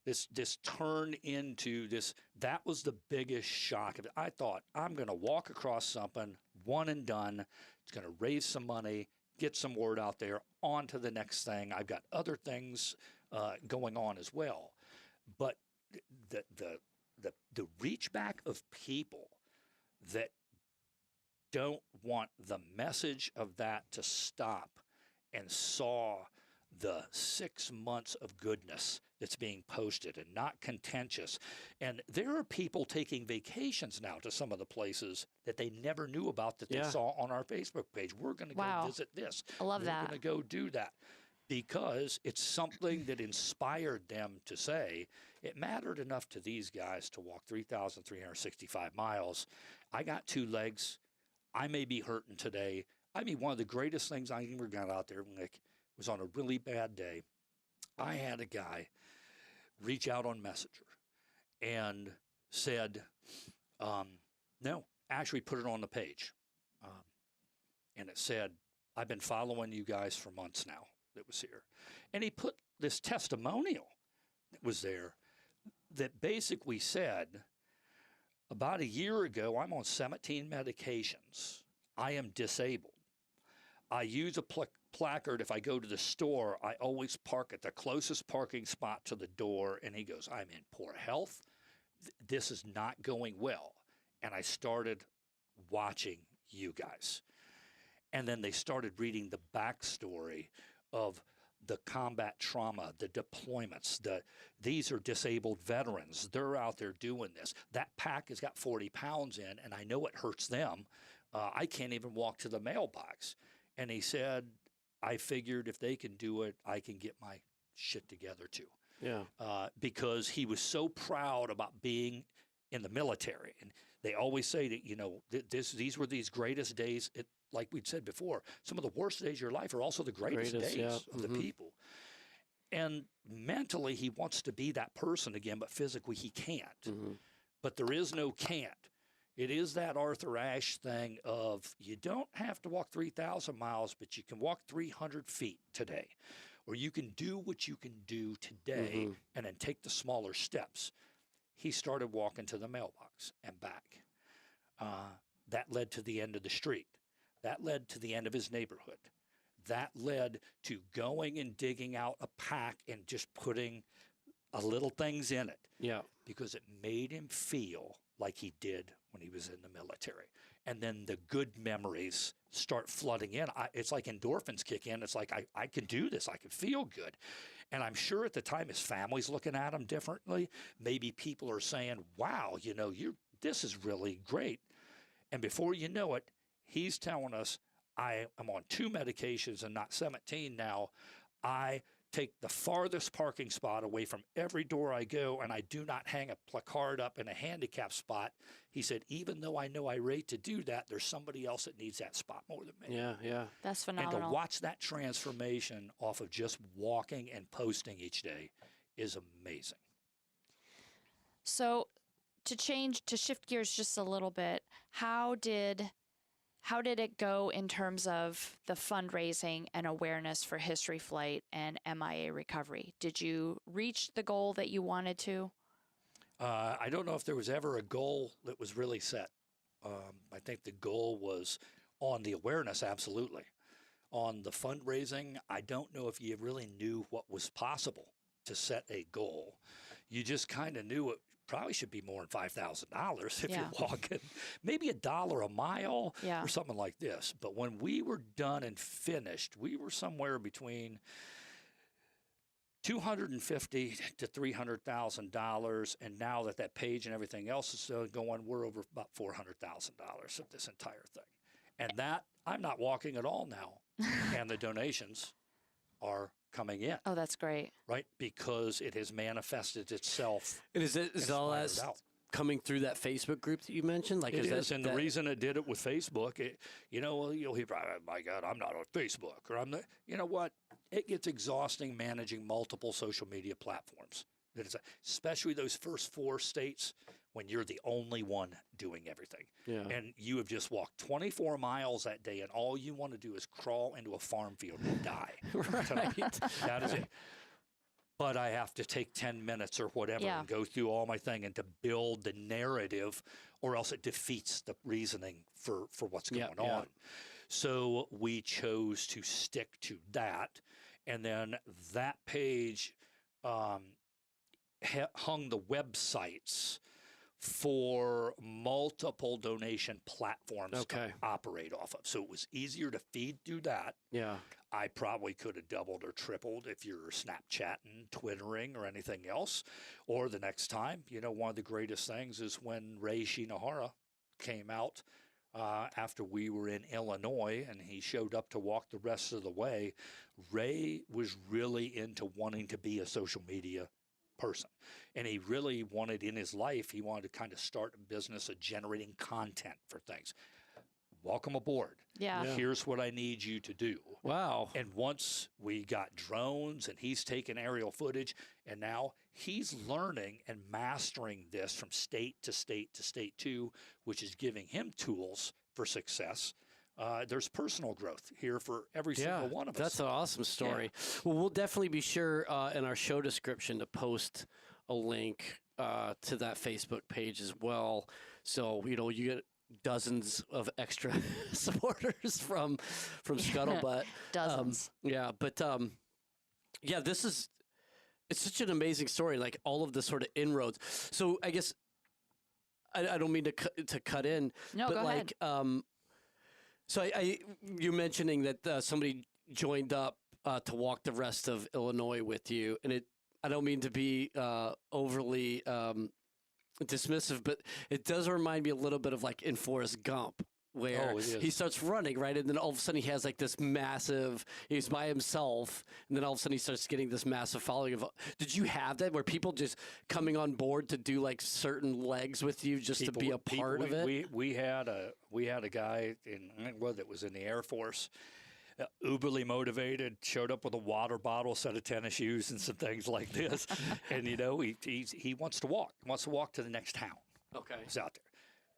This turn into this, that was the biggest shock of it. I thought, I'm going to walk across something, one and done. It's going to raise some money, get some word out there, on to the next thing. I've got other things going on as well. But the reach back of people that don't want the message of that to stop and saw the 6 months of goodness that's being posted and not contentious. And there are people taking vacations now to some of the places that they never knew about that they saw on our Facebook page. We're going to go visit this. I love that. We're going to go do that because it's something that inspired them to say it mattered enough to these guys to walk 3,365 miles. I got 2 legs. I may be hurting today. I mean, one of the greatest things I ever got out there, Nick, was on a really bad day. I had a guy reach out on Messenger and said, no, actually put it on the page. And it said, I've been following you guys for months now. That was here. And he put this testimonial that was there that basically said, about a year ago, I'm on 17 medications. I am disabled. I use a placard. If I go to the store, I always park at the closest parking spot to the door. And he goes, I'm in poor health. This is not going well. And I started watching you guys. And then they started reading the backstory of the combat trauma, the deployments, these are disabled veterans. They're out there doing this. That pack has got 40 pounds in, and I know it hurts them. I can't even walk to the mailbox. And he said, I figured if they can do it, I can get my shit together too. Yeah. Because he was so proud about being in the military. And they always say that, you know, these were these greatest days. Like we'd said before, some of the worst days of your life are also the greatest days of the people. And mentally, he wants to be that person again, but physically he can't. But there is no can't. It is that Arthur Ashe thing of you don't have to walk 3,000 miles, but you can walk 300 feet today. Or you can do what you can do today and then take the smaller steps. He started walking to the mailbox and back. That led to the end of the street. That led to the end of his neighborhood. That led to going and digging out a pack and just putting a little things in it. Yeah. Because it made him feel like he did when he was in the military. And then the good memories start flooding in. It's like endorphins kick in. It's like, I can do this. I can feel good. And I'm sure at the time his family's looking at him differently. Maybe people are saying, wow, you know, this is really great. And before you know it, he's telling us, I am on 2 medications and not 17 now. I take the farthest parking spot away from every door I go, and I do not hang a placard up in a handicap spot. He said, even though I know I rate to do that, there's somebody else that needs that spot more than me. Yeah, yeah. That's phenomenal. And to watch that transformation off of just walking and posting each day is amazing. So to shift gears just a little bit, how did it go in terms of the fundraising and awareness for History Flight and MIA recovery? Did you reach the goal that you wanted to? I don't know if there was ever a goal that was really set. I think the goal was on the awareness, absolutely. On the fundraising, I don't know if you really knew what was possible to set a goal. You just kind of knew it probably should be more than $5,000 if you're walking, maybe $1 a mile or something like this. But when we were done and finished, we were somewhere between $250,000 to $300,000, and now that page and everything else is going, we're over about $400,000 of this entire thing. And that I'm not walking at all now, and the donations are coming in. Oh, that's great. Right? Because it has manifested itself. And is all that coming through that Facebook group that you mentioned? Like, it is. And the reason I did it with Facebook, you'll hear, oh my God, I'm not on Facebook. Or I'm not, you know what? It gets exhausting managing multiple social media platforms. Especially those first 4 states when you're the only one doing everything. Yeah. And you have just walked 24 miles that day, and all you want to do is crawl into a farm field and die. Right. That is it. But I have to take 10 minutes or whatever and go through all my thing and to build the narrative, or else it defeats the reasoning for what's going on. So we chose to stick to that. And then that page hung the websites for multiple donation platforms Okay. to operate off of. So it was easier to feed through that. Yeah. I probably could have doubled or tripled if you're Snapchatting, Twittering, or anything else. Or the next time, one of the greatest things is when Ray Shinohara came out after we were in Illinois and he showed up to walk the rest of the way. Ray was really into wanting to be a social media person. And he really wanted in his life, he wanted to kind of start a business of generating content for things. Welcome aboard. Yeah. Here's what I need you to do. Wow. And once we got drones and he's taking aerial footage, and now he's learning and mastering this from state to state to state too, which is giving him tools for success. There's personal growth here for every single one of us. That's an awesome story. Yeah. Well, we'll definitely be sure in our show description to post a link to that Facebook page as well. So, you get dozens of extra supporters from Scuttlebutt. Dozens. It's such an amazing story, like all of the sort of inroads. So I guess I don't mean to cut in, no, but go like ahead. So you're mentioning that somebody joined up to walk the rest of Illinois with you, and I don't mean to be overly dismissive, but it does remind me a little bit of like in Forrest Gump, where he starts running, right? And then all of a sudden he has like this massive, he's by himself, and then all of a sudden he starts getting this massive following of, did you have that where people just coming on board to do like certain legs with you just to be a part of it? We had a guy that was in the Air Force, uberly motivated, showed up with a water bottle, set of tennis shoes, and some things like this. And, he wants to walk to the next town. Okay. He's out there.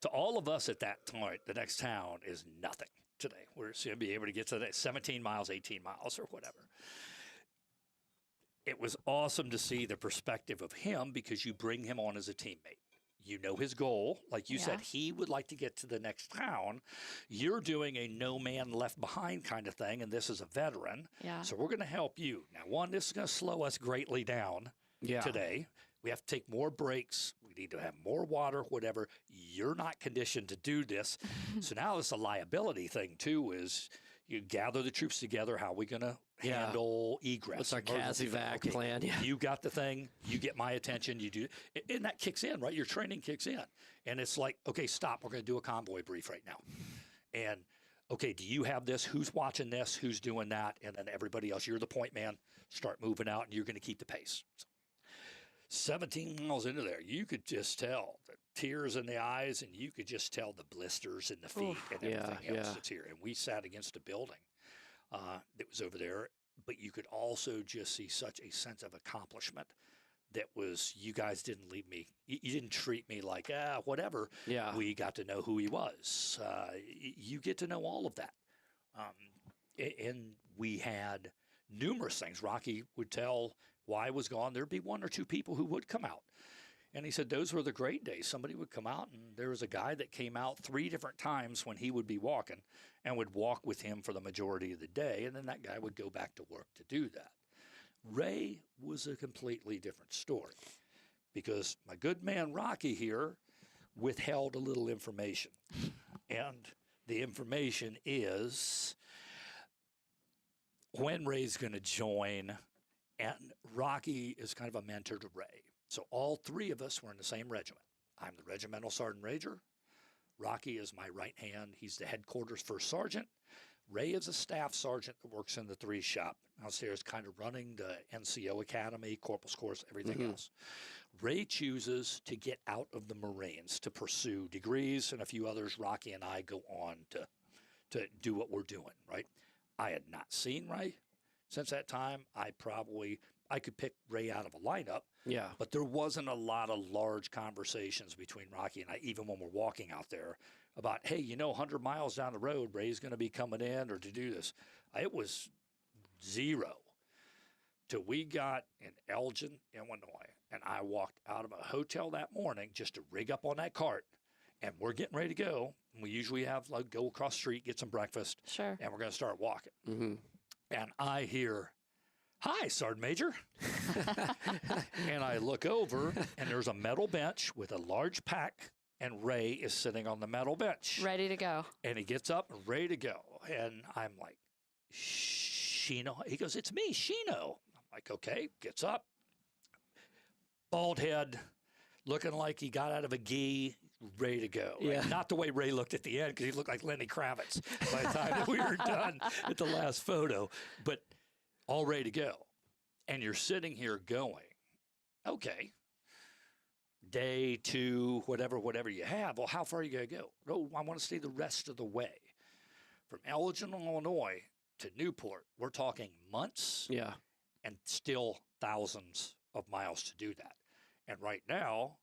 To all of us at that point, the next town is nothing today. We're going to be able to get to that 17 miles, 18 miles, or whatever. It was awesome to see the perspective of him because you bring him on as a teammate. You know his goal. Like you said, he would like to get to the next town. You're doing a no man left behind kind of thing, and this is a veteran. Yeah. So we're going to help you. Now, one, this is going to slow us greatly down today. We have to take more breaks. We need to have more water, whatever. You're not conditioned to do this. So now it's a liability thing, too, is you gather the troops together. How are we going to handle egress? What's our CASEVAC plan? Yeah. You got the thing. You get my attention. You do. And that kicks in, right? Your training kicks in. And it's like, okay, stop. We're going to do a convoy brief right now. And, okay, do you have this? Who's watching this? Who's doing that? And then everybody else, you're the point man. Start moving out, and you're going to keep the pace. So, 17 miles into there, you could just tell the tears in the eyes, and you could just tell the blisters in the feet and everything else that's here. And we sat against a building that was over there, but you could also just see such a sense of accomplishment that was, you guys didn't leave me. You didn't treat me like, whatever. Yeah. We got to know who he was. You get to know all of that. And we had numerous things. Rocky would tell why I was gone. There'd be one or two people who would come out. And he said those were the great days. Somebody would come out, and there was a guy that came out 3 different times when he would be walking and would walk with him for the majority of the day, and then that guy would go back to work to do that. Ray was a completely different story because my good man Rocky here withheld a little information. And the information is when Ray's going to join, and Rocky is kind of a mentor to Ray. So all 3 of us were in the same regiment. I'm the regimental sergeant major. Rocky is my right hand. He's the headquarters first sergeant. Ray is a staff sergeant that works in the 3 shop downstairs, kind of running the NCO Academy, Corporal's Course, everything else. Ray chooses to get out of the Marines to pursue degrees and a few others. Rocky and I go on to do what we're doing, right? I had not seen Ray since that time. I could pick Ray out of a lineup. Yeah. But there wasn't a lot of large conversations between Rocky and I, even when we're walking out there, about, hey, 100 miles down the road, Ray's going to be coming in or to do this. It was zero till we got in Elgin, Illinois, and I walked out of a hotel that morning just to rig up on that cart, and we're getting ready to go. We usually have go across the street, get some breakfast, Sure. and we're going to start walking. Mm-hmm. And I hear "Hi, Sergeant Major." And I look over, and there's a metal bench with a large pack, and Ray is sitting on the metal bench. Ready to go. And he gets up and ready to go. And I'm like, "Shino?" He goes, "It's me, Shino." I'm like, "Okay." Gets up. Bald head, looking like he got out of a gi, ready to go. Right? Yeah. Not the way Ray looked at the end, because he looked like Lenny Kravitz by the time that we were done at the last photo, but all ready to go. And you're sitting here going, okay, day 2, whatever you have. Well, how far are you going to go? No, I want to stay the rest of the way. From Elgin, Illinois to Newport, we're talking months and still thousands of miles to do that. And right now,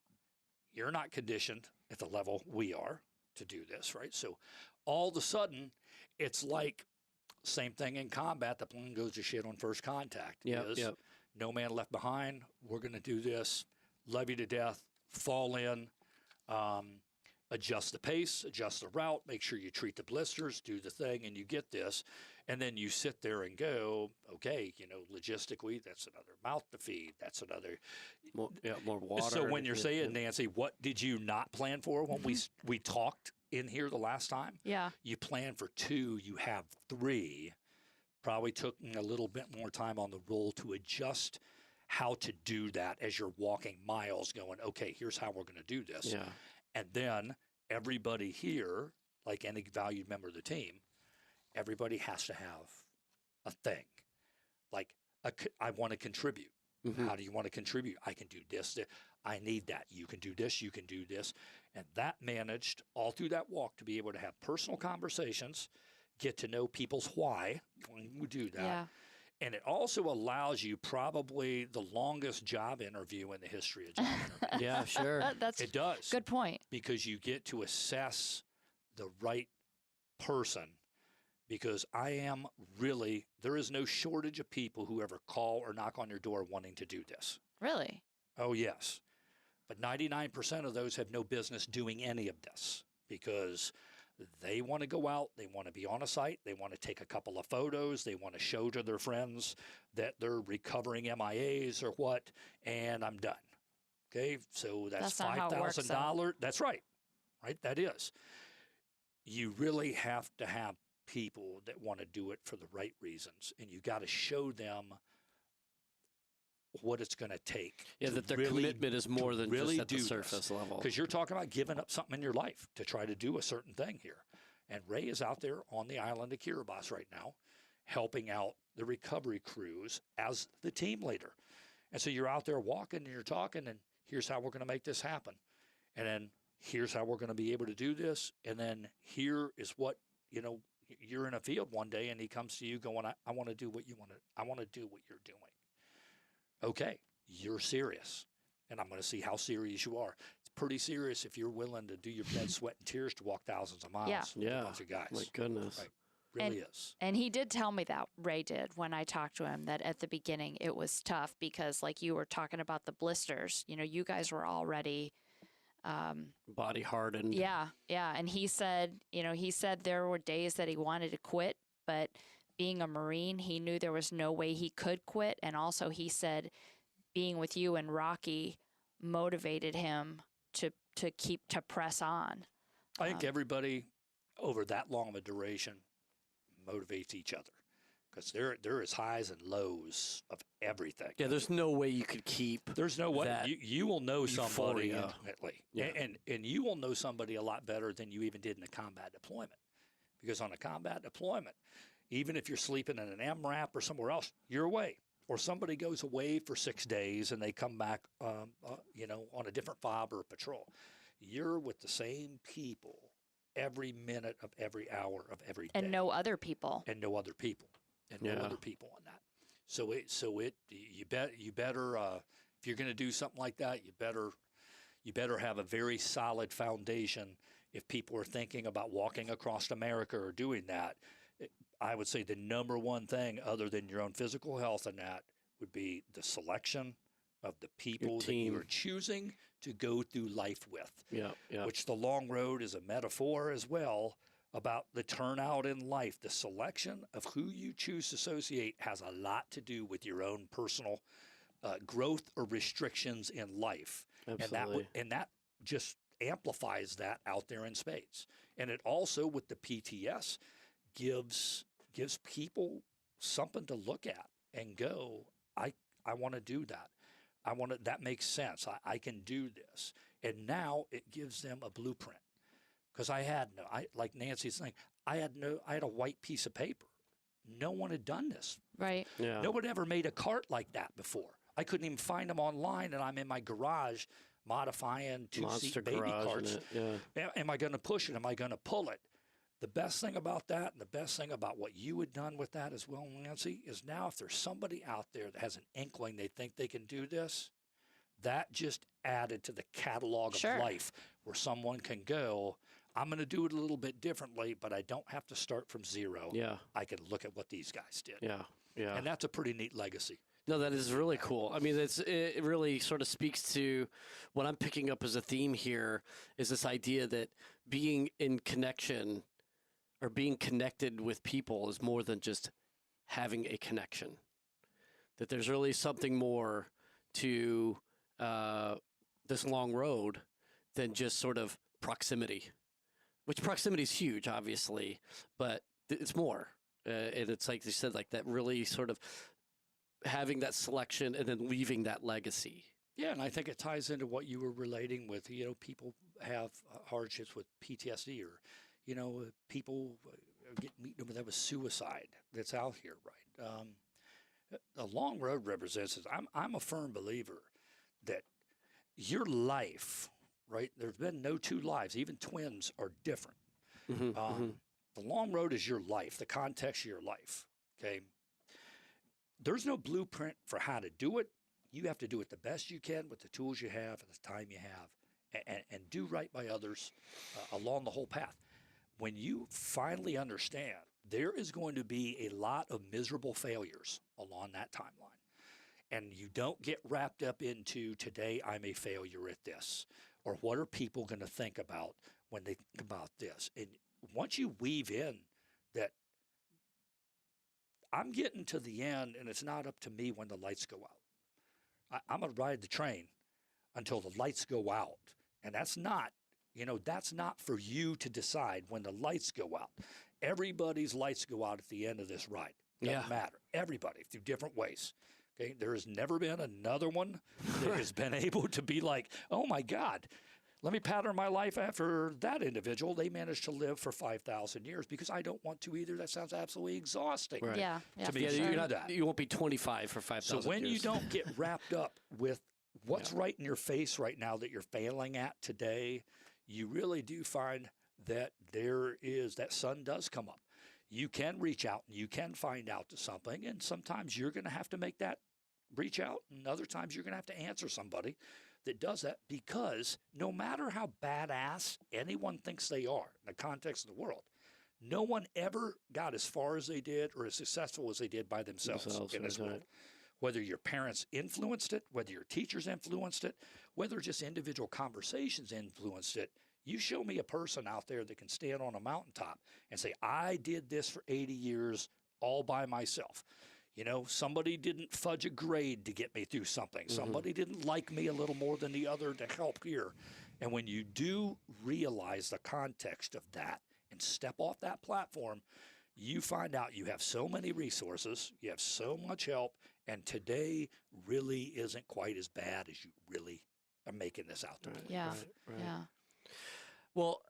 you're not conditioned at the level we are to do this, right? So all of a sudden, it's like same thing in combat. The plane goes to shit on first contact. No man left behind. We're going to do this. Love you to death. Fall in. Adjust the pace, adjust the route, make sure you treat the blisters, do the thing, and you get this. And then you sit there and go, okay, logistically, that's another mouth to feed. That's another. More water. So when you're saying, Nancy, what did you not plan for when we talked in here the last time? Yeah. You planned for 2, you have 3. Probably took a little bit more time on the roll to adjust how to do that as you're walking miles going, okay, here's how we're going to do this. Yeah. And then everybody here, like any valued member of the team, everybody has to have a thing. Like, I want to contribute. Mm-hmm. How do you want to contribute? I can do this. I need that. You can do this. You can do this. And that managed all through that walk to be able to have personal conversations, get to know people's why when we do that. Yeah. And it also allows you probably the longest job interview in the history of job interviews. Yeah, sure. It does. Good point. Because you get to assess the right person. Because there is no shortage of people who ever call or knock on your door wanting to do this. Really? Oh, yes. But 99% of those have no business doing any of this because they want to go out, they want to be on a site, they want to take a couple of photos, they want to show to their friends that they're recovering MIAs or what, and I'm done. Okay, so that's $5,000. That's right. Right, that is. You really have to have people that want to do it for the right reasons, and you got to show them what it's going to take. Yeah, that their commitment is more than just at the surface level. Because you're talking about giving up something in your life to try to do a certain thing here. And Ray is out there on the island of Kiribati right now, helping out the recovery crews as the team leader. And so you're out there walking and you're talking, and here's how we're going to make this happen. And then here's how we're going to be able to do this. And then here is what, you're in a field one day and he comes to you going, I want to do what you want to, I want to do what you're doing. Okay, you're serious, and I'm going to see how serious you are. It's pretty serious if you're willing to do your blood, sweat, and tears to walk thousands of miles with a bunch of guys. My goodness. Right. Really is. And he did tell me that, Ray did, when I talked to him, that at the beginning it was tough because, like you were talking about the blisters, you guys were already body hardened. Yeah. And he said there were days that he wanted to quit, but being a Marine, he knew there was no way he could quit. And also he said being with you and Rocky motivated him to press on. I think everybody over that long of a duration motivates each other because there is highs and lows of everything. Yeah, there's no way you could keep. There's no way. You will know somebody euphoria. intimately. Yeah. And you will know somebody a lot better than you even did in a combat deployment. Because on a combat deployment, even if you're sleeping in an MRAP or somewhere else, you're away. Or somebody goes away for 6 days and they come back, on a different fob or patrol. You're with the same people every minute of every hour of every day. And no other people. And no other people. And no other people on that. So you better if you're going to do something like that, you better have a very solid foundation. If people are thinking about walking across America or doing that, I would say the number one thing, other than your own physical health and that, would be the selection of the people that you are choosing to go through life with. Yeah. Which the long road is a metaphor as well about the turnout in life. The selection of who you choose to associate has a lot to do with your own personal growth or restrictions in life. Absolutely. And that just amplifies that out there in spades. And it also, with the PTS, gives people something to look at and go, I want to do that. That makes sense. I can do this. And now it gives them a blueprint. Because like Nancy's saying, I had a white piece of paper. No one had done this. Right. Yeah. No one ever made a cart like that before. I couldn't even find them online, and I'm in my garage modifying two-seat baby carts. Yeah. Am I going to push it? Am I going to pull it? The best thing about that, and the best thing about what you had done with that as well, Nancy, is now if there's somebody out there that has an inkling they think they can do this, that just added to the catalog of life where someone can go, I'm going to do it a little bit differently, but I don't have to start from zero. Yeah. I can look at what these guys did. Yeah. Yeah. And that's a pretty neat legacy. No, that is really cool. I mean, it really sort of speaks to what I'm picking up as a theme here is this idea that being in connection or being connected with people is more than just having a connection. That there's really something more to this long road than just sort of proximity, which proximity is huge, obviously, but it's more. And it's like you said, like that really sort of having that selection and then leaving that legacy. Yeah, and I think it ties into what you were relating with. You know, people have hardships with PTSD, or, you know, people get meeting with suicide that's out here, right? A long road represents this. I'm a firm believer that your life, right? There's been no two lives. Even twins are different. The long road is your life, the context of your life, okay? There's no blueprint for how to do it. You have to do it the best you can with the tools you have and the time you have, and do right by others along the whole path. When you finally understand, there is going to be a lot of miserable failures along that timeline. And you don't get wrapped up into, today I'm a failure at this, or what are people going to think about when they think about this. And once you weave in that I'm getting to the end and it's not up to me when the lights go out. I'm going to ride the train until the lights go out. And that's not for you to decide when the lights go out. Everybody's lights go out at the end of this ride. Doesn't matter. Everybody, through different ways. Okay, there has never been another one that has been able to be like, oh my God, let me pattern my life after that individual. They managed to live for 5,000 years because I don't want to either. That sounds absolutely exhausting. Right. Yeah. To me, you won't be 25 for 5,000 years. So when you don't get wrapped up with what's right in your face right now that you're failing at today, you really do find that that sun does come up. You can reach out and you can find out to something, and sometimes you're going to have to make that reach out, and other times you're going to have to answer somebody that does that, because no matter how badass anyone thinks they are in the context of the world, no one ever got as far as they did or as successful as they did by themselves in this world. Whether your parents influenced it, whether your teachers influenced it, whether just individual conversations influenced it, you show me a person out there that can stand on a mountaintop and say, I did this for 80 years all by myself. You know, somebody didn't fudge a grade to get me through something. Somebody didn't like me a little more than the other to help here. And when you do realize the context of that and step off that platform, you find out you have so many resources, you have so much help, and today really isn't quite as bad as you really are making this out to be. Yeah. Right. Yeah. Well,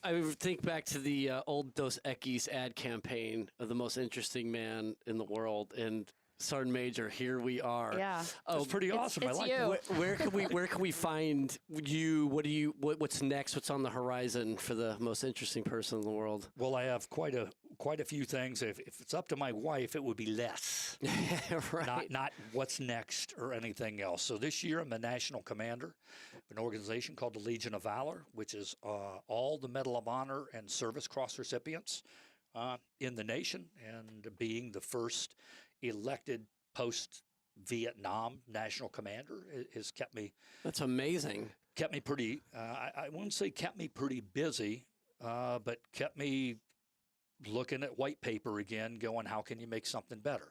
I think back to the old Dos Equis ad campaign of the most interesting man in the world, and Sergeant Major, here we are. Yeah. Oh, It's pretty awesome. It's I like you. it. Where can we find you? What's next? What's on the horizon for the most interesting person in the world? Well, I have quite a few things. If it's up to my wife, it would be less. Right. Not what's next or anything else. So this year, I'm the national commander of an organization called the Legion of Valor, which is all the Medal of Honor and Service Cross recipients in the nation, and being the first elected post-Vietnam national commander has kept me. That's amazing. Kept me pretty. I wouldn't say kept me pretty busy, but kept me looking at white paper again, going, how can you make something better?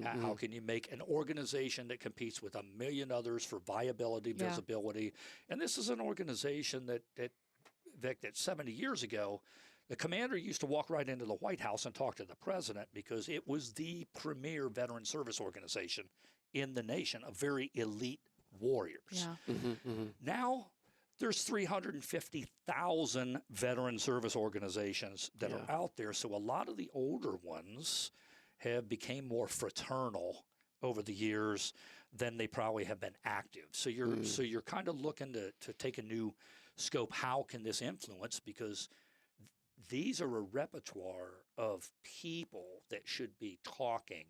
How can you make an organization that competes with a million others for viability, visibility? And this is an organization that Vic, that 70 years ago, the commander used to walk right into the White House and talk to the president because it was the premier veteran service organization in the nation of very elite warriors. Yeah. Now there's 350,000 veteran service organizations that are out there. So a lot of the older ones have become more fraternal over the years than they probably have been active. So you're kind of looking to take a new scope. How can this influence? Because these are a repertoire of people that should be talking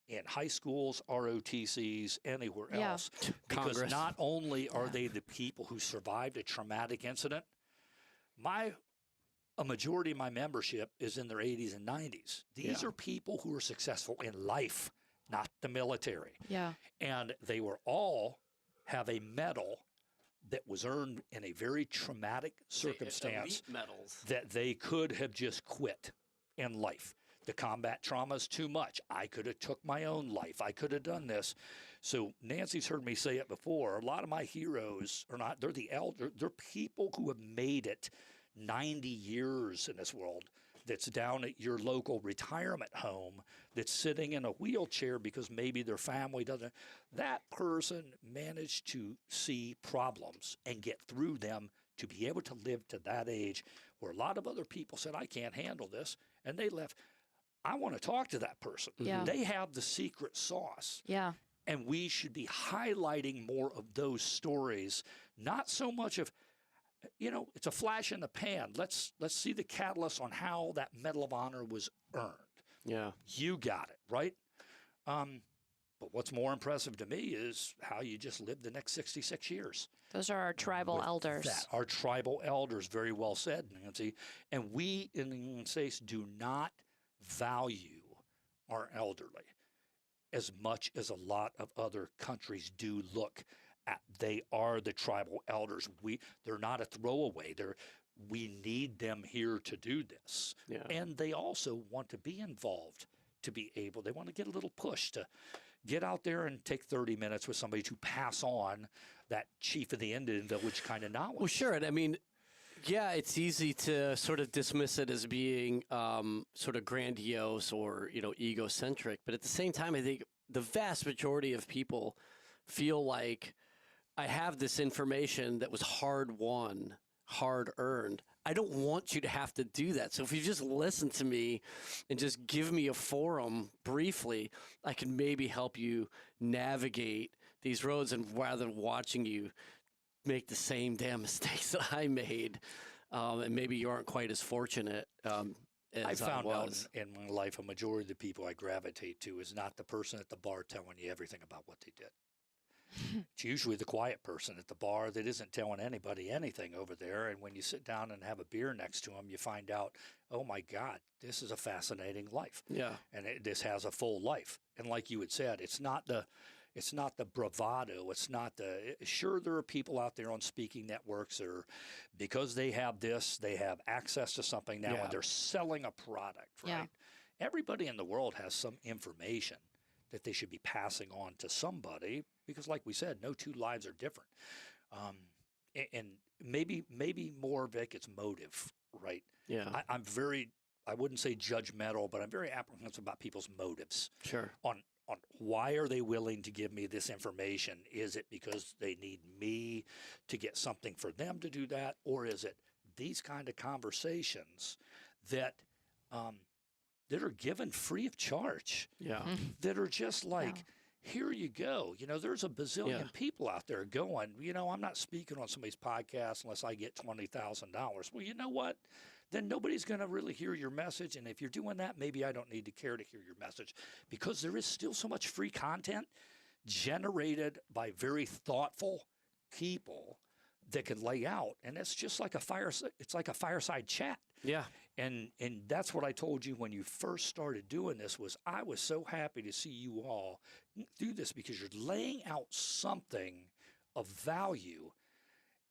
in high schools, ROTCs, anywhere else. Because Congress. not only are they the people who survived a traumatic incident, a majority of my membership is in their 80s and 90s. These are people who are successful in life, not the military. Yeah. And they were all have a medal that was earned in a very traumatic circumstance that they could have just quit in life. The combat trauma is too much. I could have took my own life. I could have done this. So Nancy's heard me say it before. A lot of my heroes are not, they're the elder. They're people who have made it 90 years in this world, that's down at your local retirement home, that's sitting in a wheelchair because maybe their family doesn't. That person managed to see problems and get through them to be able to live to that age where a lot of other people said, I can't handle this, and they left. I want to talk to that person. Yeah. They have the secret sauce. Yeah. And we should be highlighting more of those stories, not so much of, it's a flash in the pan. Let's see the catalyst on how that Medal of Honor was earned. Yeah. You got it, right? But what's more impressive to me is how you just lived the next 66 years. Those are our tribal elders. Our tribal elders, very well said, Nancy. And we in the United States do not value our elderly as much as a lot of other countries do look at. They are the tribal elders. They're not a throwaway. We need them here to do this. Yeah. And they also want to be involved to be able, they want to get a little push to get out there and take 30 minutes with somebody to pass on that chief of the Indian village kind of knowledge. Well, sure. And I mean, yeah, it's easy to sort of dismiss it as being sort of grandiose or, egocentric. But at the same time, I think the vast majority of people feel like I have this information that was hard won, hard earned. I don't want you to have to do that. So if you just listen to me and just give me a forum briefly, I can maybe help you navigate these roads, and rather than watching you make the same damn mistakes that I made, and maybe you aren't quite as fortunate as I found was. out in my life, a majority of the people I gravitate to is not the person at the bar telling you everything about what they did. It's usually the quiet person at the bar that isn't telling anybody anything over there. And when you sit down and have a beer next to them, you find out, oh my God, this is a fascinating life. Yeah. And this has a full life. And like you had said, it's not the bravado. It's not sure, there are people out there on speaking networks, or because they have this, they have access to something now, and they're selling a product, right? Yeah. Everybody in the world has some information that they should be passing on to somebody, because like we said, no two lives are different. And maybe more, Vic, it's motive, right? Yeah. I wouldn't say judgmental, but I'm very apprehensive about people's motives. Sure. On why are they willing to give me this information? Is it because they need me to get something for them to do that? Or is it these kind of conversations that are given free of charge? Yeah. That are just like, here you go. There's a bazillion people out there going, I'm not speaking on somebody's podcast unless I get $20,000. Well, you know what? Then nobody's going to really hear your message. And if you're doing that, maybe I don't need to care to hear your message, because there is still so much free content generated by very thoughtful people that can lay out. And it's just like it's like a fireside chat. Yeah. And that's what I told you when you first started doing this, was I was so happy to see you all do this, because you're laying out something of value.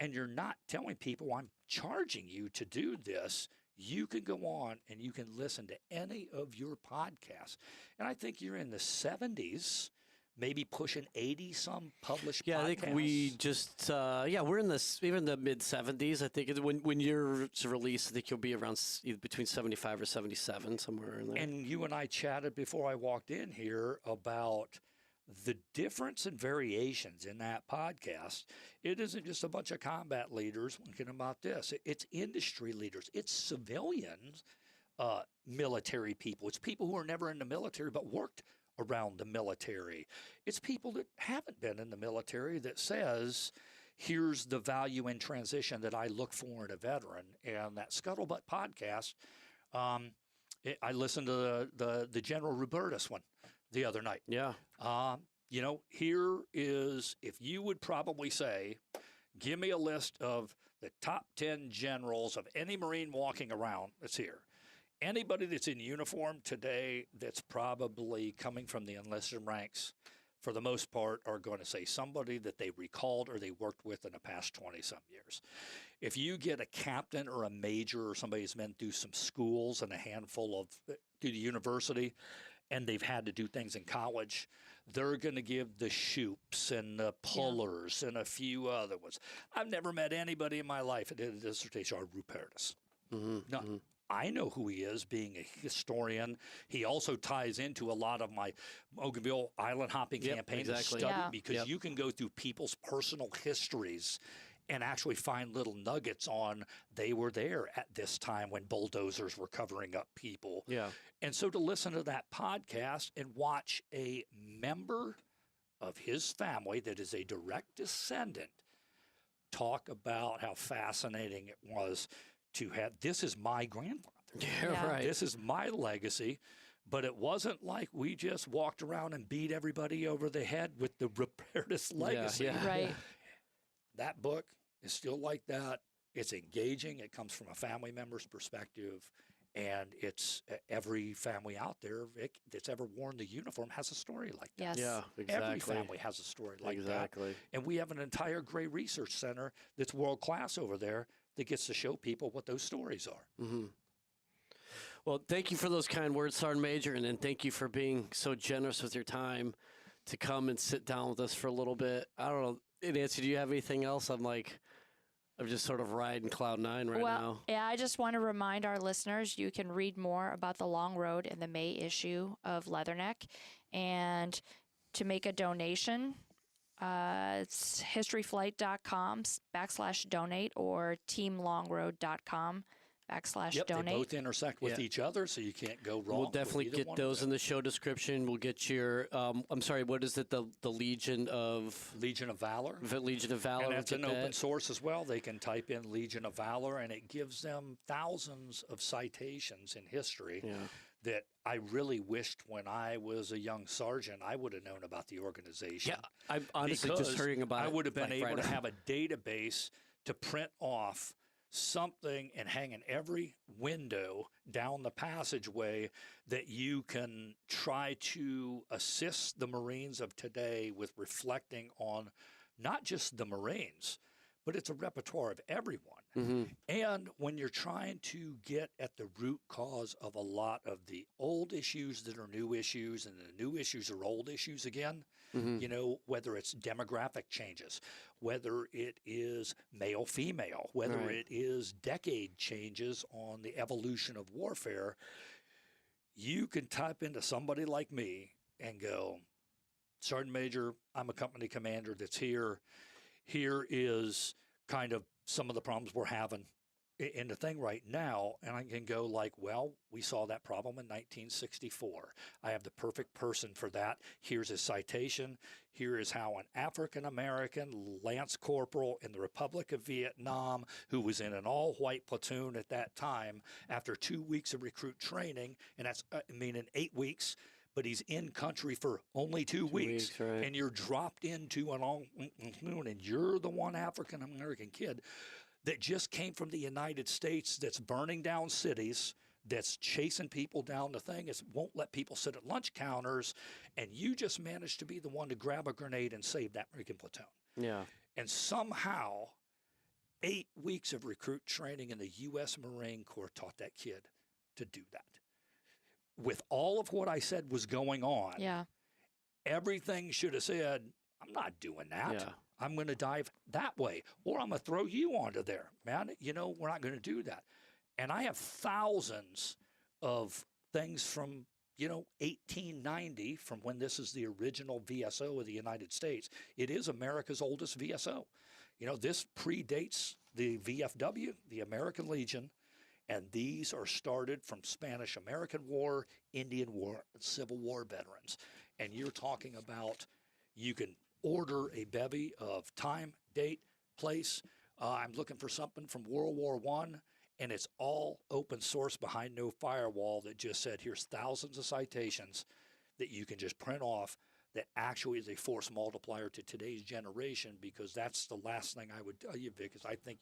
And you're not telling people, I'm charging you to do this. you can go on and you can listen to any of your podcasts. And I think you're in the 70s, maybe pushing 80 some published podcasts. Yeah, I think we just, we're in even the mid 70s. I think when you're released, I think you'll be around between 75 or 77, somewhere in there. And you and I chatted before I walked in here about the difference and variations in that podcast. It isn't just a bunch of combat leaders thinking about this. It's industry leaders. It's civilians, military people. It's people who are never in the military but worked around the military. It's people that haven't been in the military that says, here's the value in transition that I look for in a veteran. And that Scuttlebutt podcast, I listened to the General Rubertus one the other night. Yeah. Here is, if you would probably say, give me a list of the top 10 generals of any Marine walking around that's here. Anybody that's in uniform today that's probably coming from the enlisted ranks, for the most part, are going to say somebody that they recalled or they worked with in the past 20-some years. If you get a captain or a major or somebody who's been through some schools and a handful of through the university, and they've had to do things in college, they're going to give the Shoops and the Pullers and a few other ones. I've never met anybody in my life that did a dissertation on Rupertus. Mm-hmm. None. Mm-hmm. I know who he is, being a historian. He also ties into a lot of my Bougainville island hopping campaign study because you can go through people's personal histories and actually find little nuggets on they were there at this time when bulldozers were covering up people. Yeah. And so to listen to that podcast and watch a member of his family that is a direct descendant talk about how fascinating it was to have, this is my grandfather. Yeah, right. This is my legacy. But it wasn't like we just walked around and beat everybody over the head with the Rupertus legacy. Yeah. Right. That book is still like that. It's engaging. It comes from a family member's perspective. And it's every family out there that's ever worn the uniform has a story like that. Yes. Yeah, exactly. Every family has a story like that. Exactly. And we have an entire Gray Research Center that's world class over there that gets to show people what those stories are. Mm-hmm. Well, thank you for those kind words, Sergeant Major, and thank you for being so generous with your time to come and sit down with us for a little bit. I don't know, Nancy, do you have anything else? I'm just sort of riding cloud nine right now. Yeah, I just want to remind our listeners you can read more about the Long Road in the May issue of Leatherneck. And to make a donation, it's historyflight.com/donate or teamlongroad.com/donate. They both intersect with each other, so you can't go wrong. We'll definitely get those in the show description. We'll get your, I'm sorry, what is it? The Legion of Valor. Legion of Valor. And that's an open source as well. They can type in Legion of Valor, and it gives them thousands of citations in history that I really wished when I was a young sergeant I would have known about the organization. Yeah, I'm honestly just hearing about it. I would have been able to have a database to print off something and hang in every window down the passageway that you can try to assist the Marines of today with reflecting on not just the Marines, but it's a repertoire of everyone. Mm-hmm. And when you're trying to get at the root cause of a lot of the old issues that are new issues and the new issues are old issues again, whether it's demographic changes, whether it is male-female, whether it is decade changes on the evolution of warfare, you can type into somebody like me and go, Sergeant Major, I'm a company commander that's here. Here is kind of some of the problems we're having in the thing right now. And I can go like, well, we saw that problem in 1964. I have the perfect person for that. Here's a citation. Here is how an African-American lance corporal in the Republic of Vietnam, who was in an all-white platoon at that time, after 2 weeks of recruit training, and that's, 8 weeks, but he's in country for only 2 weeks, right. And you're dropped into an all, and you're the one African-American kid that just came from the United States that's burning down cities, that's chasing people down the thing, is won't let people sit at lunch counters, and you just managed to be the one to grab a grenade and save that freaking platoon. Yeah. And somehow 8 weeks of recruit training in the U.S. Marine Corps taught that kid to do that. With all of what I said was going on, everything should have said, I'm not doing that. Yeah. I'm going to dive that way, or I'm going to throw you onto there. Man, we're not going to do that. And I have thousands of things from, 1890, from when this is the original VSO of the United States. It is America's oldest VSO. This predates the VFW, the American Legion, and these are started from Spanish-American War, Indian War, and Civil War veterans. And you're talking about, you can order a bevy of time, date, place. I'm looking for something from World War I, and it's all open source behind no firewall that just said, here's thousands of citations that you can just print off that actually is a force multiplier to today's generation, because that's the last thing I would tell you, Vic, is I think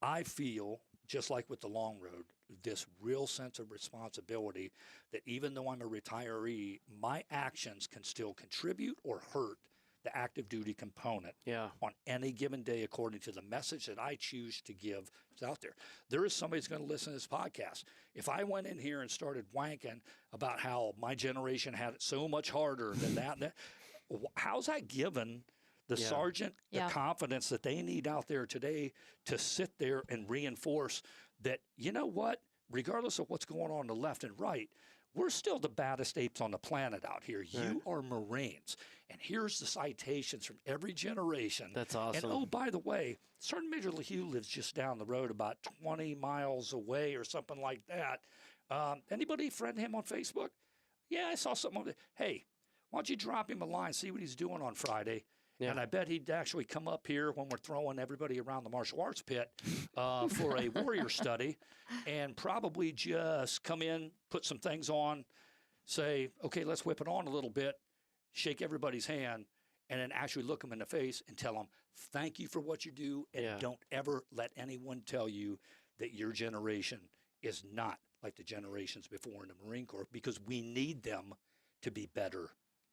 I feel, just like with the long road, this real sense of responsibility that even though I'm a retiree, my actions can still contribute or hurt the active duty component on any given day according to the message that I choose to give out there. There is somebody who's going to listen to this podcast. If I went in here and started wanking about how my generation had it so much harder than that, how's that given the sergeant the confidence that they need out there today to sit there and reinforce that, you know what, regardless of what's going on the left and right, we're still the baddest apes on the planet out here. You are Marines. And here's the citations from every generation. That's awesome. And, oh, by the way, Sergeant Major LeHew lives just down the road, about 20 miles away or something like that. Anybody friend him on Facebook? Yeah, I saw something on there. Hey, why don't you drop him a line, see what he's doing on Friday? Yeah. And I bet he'd actually come up here when we're throwing everybody around the martial arts pit for a warrior study, and probably just come in, put some things on, say, okay, let's whip it on a little bit, shake everybody's hand, and then actually look them in the face and tell them, thank you for what you do, and don't ever let anyone tell you that your generation is not like the generations before in the Marine Corps, because we need them to be better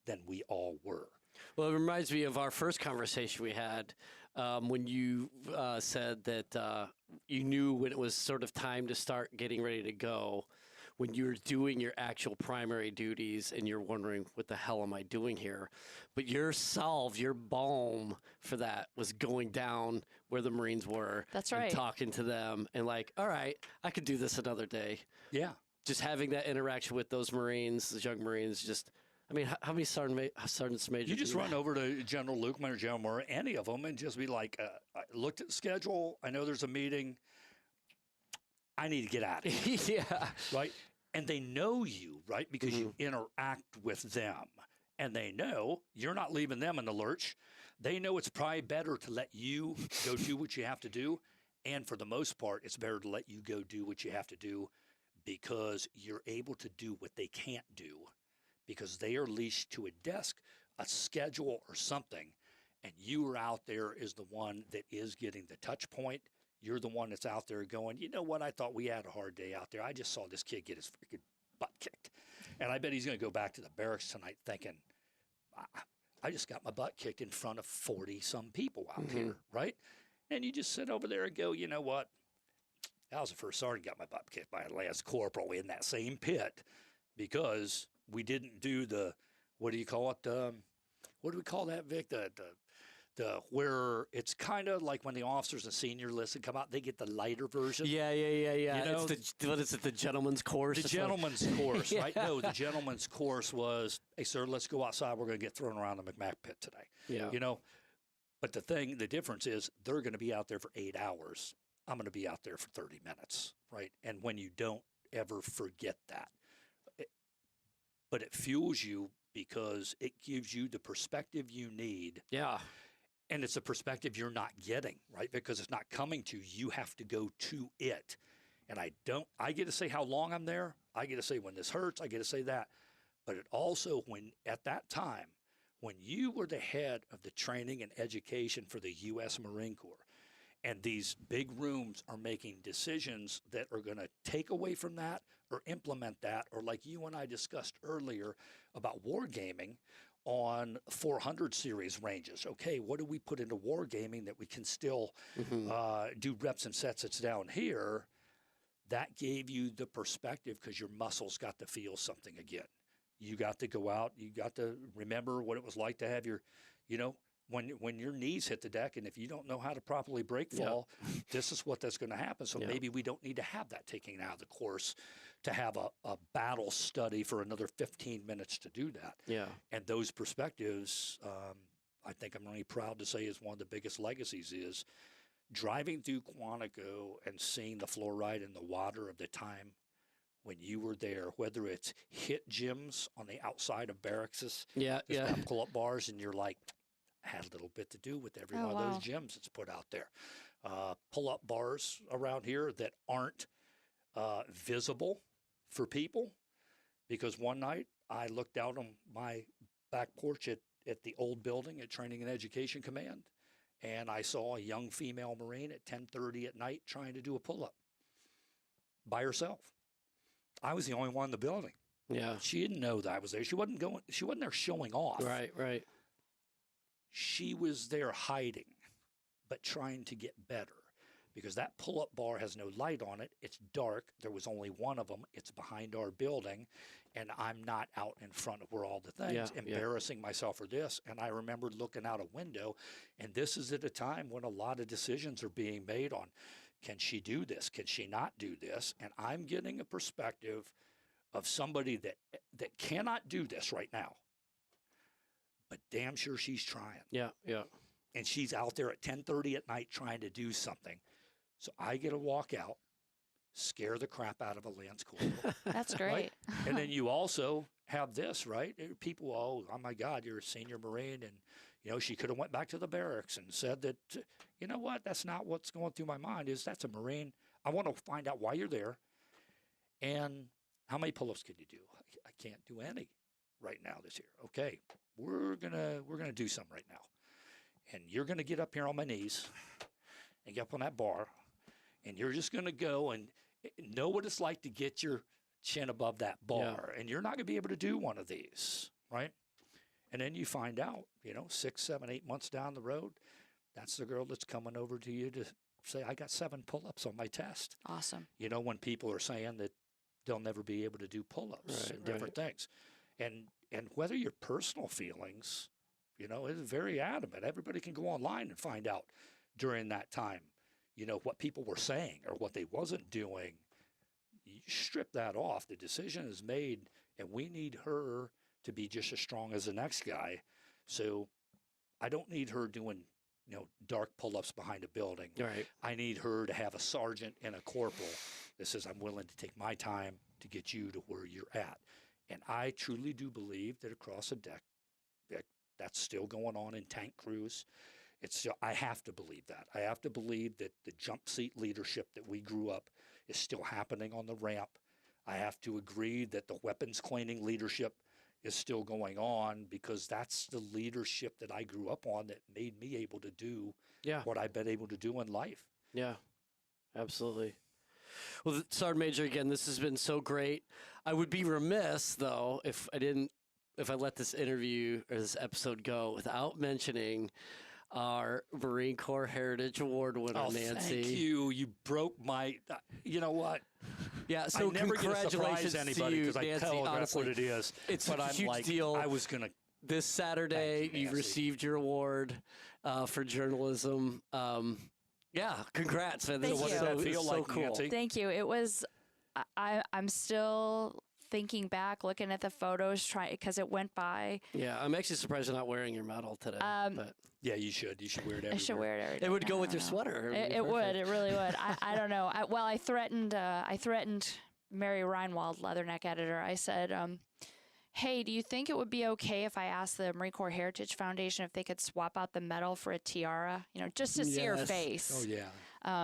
than we all were. Well, it reminds me of our first conversation we had when you said that you knew when it was sort of time to start getting ready to go, when you were doing your actual primary duties and you're wondering, what the hell am I doing here? But your salve, your balm for that was going down where the Marines were. That's right. And talking to them and like, all right, I could do this another day. Yeah. Just having that interaction with those Marines, those young Marines, just... I mean, how many sergeants major? You just run over to General Lukeman or General Murray, any of them, and just be like, I looked at the schedule. I know there's a meeting. I need to get out of here. Right? And they know you, right? Because you interact with them. And they know you're not leaving them in the lurch. They know it's probably better to let you go do what you have to do. And for the most part, it's better to let you go do what you have to do, because you're able to do what they can't do, because they are leashed to a desk, a schedule, or something, and you are out there as the one that is getting the touch point. You're the one that's out there going, you know what, I thought we had a hard day out there. I just saw this kid get his freaking butt kicked. And I bet he's going to go back to the barracks tonight thinking, I just got my butt kicked in front of 40-some people out here, right? And you just sit over there and go, you know what, I was the first sergeant got my butt kicked by a lance corporal in that same pit, because we didn't do the, what do you call it? What do we call that, Vic? The where it's kind of like when the officers and senior list come out, they get the lighter version. Yeah. You know, it's what is it? The gentleman's course. The gentleman's course, right? No, the gentleman's course was, hey, sir, let's go outside. We're going to get thrown around the McMack pit today. Yeah. You know, but the difference is they're going to be out there for 8 hours. I'm going to be out there for 30 minutes, right? And when you don't ever forget that. But it fuels you because it gives you the perspective you need. Yeah. And it's a perspective you're not getting, right? Because it's not coming to you. You have to go to it. And I get to say how long I'm there. I get to say when this hurts. I get to say that. But it also, at that time, when you were the head of the training and education for the U.S. Marine Corps, and these big rooms are making decisions that are going to take away from that or implement that, or like you and I discussed earlier about wargaming, on 400 series ranges. Okay, what do we put into wargaming that we can still do reps and sets that's down here? That gave you the perspective because your muscles got to feel something again. You got to go out. You got to remember what it was like to have your, when your knees hit the deck, and if you don't know how to properly break fall, this is what that's going to happen. So maybe we don't need to have that taken out of the course to have a battle study for another 15 minutes to do that. Yeah. And those perspectives, I think I'm really proud to say is one of the biggest legacies is driving through Quantico and seeing the fluoride in the water of the time when you were there, whether it's hit gyms on the outside of barracks, pull-up bars, and you're like, I had a little bit to do with every one of those gyms that's put out there. Pull-up bars around here that aren't visible for people, because one night I looked out on my back porch at the old building at Training and Education Command, and I saw a young female Marine at 10:30 at night trying to do a pull-up by herself. I was the only one in the building. Yeah. She didn't know that I was there. She wasn't there showing off. Right. She was there hiding, but trying to get better, because that pull-up bar has no light on it. It's dark. There was only one of them. It's behind our building, and I'm not out in front of where all the things, embarrassing myself for this. And I remember looking out a window, and this is at a time when a lot of decisions are being made on, can she do this? Can she not do this? And I'm getting a perspective of somebody that cannot do this right now, but damn sure she's trying. Yeah. And she's out there at 10:30 at night trying to do something. So I get to walk out, scare the crap out of a Lance Corporal. That's great. Right? And then you also have this, right? People, oh my God, you're a senior Marine, and she could have went back to the barracks and said that, you know what? That's not what's going through my mind. Is that's a Marine. I want to find out why you're there, and how many pull-ups can you do? I can't do any right now this year. Okay, we're gonna do some right now, and you're gonna get up here on my knees and get up on that bar, and you're just gonna go and know what it's like to get your chin above that bar, and you're not gonna be able to do one of these, right? And then you find out, 6, 7, 8 months down the road, that's the girl that's coming over to you to say, I got 7 pull-ups on my test. Awesome. When people are saying that they'll never be able to do pull-ups and different things. And whether your personal feelings, is very adamant. Everybody can go online and find out during that time, what people were saying or what they wasn't doing. You strip that off. The decision is made, and we need her to be just as strong as the next guy. So I don't need her doing, dark pull-ups behind a building. Right. I need her to have a sergeant and a corporal that says, I'm willing to take my time to get you to where you're at. And I truly do believe that across the deck, that's still going on in tank crews. I have to believe that. I have to believe that the jump seat leadership that we grew up is still happening on the ramp. I have to agree that the weapons cleaning leadership is still going on, because that's the leadership that I grew up on that made me able to do what I've been able to do in life. Yeah, absolutely. Well, Sergeant Major, again, this has been so great. I would be remiss, though, if I let this interview or this episode go without mentioning our Marine Corps Heritage Award winner, Nancy. Thank you. You broke my, you know what? Yeah, so I never congratulations get to surprise anybody because I telegraph honestly, what it is. It's but a I'm huge like, deal. I was going to. This Saturday, you, you received your award for journalism. Yeah, congrats, man. Thank This you. is What did that feel so like, cool. Nancy? Thank you. It was, I'm still thinking back, looking at the photos, because it went by. Yeah, I'm actually surprised you're not wearing your medal today. But Yeah, you should. You should wear it everywhere. I should wear it every day. it would go with I your don't know. sweater. It would. It really would. I don't know. I threatened Mary Reinwald, Leatherneck editor. I said, hey, do you think it would be okay if I asked the Marine Corps Heritage Foundation if they could swap out the medal for a tiara, just to see her Yes. face? Oh, yeah.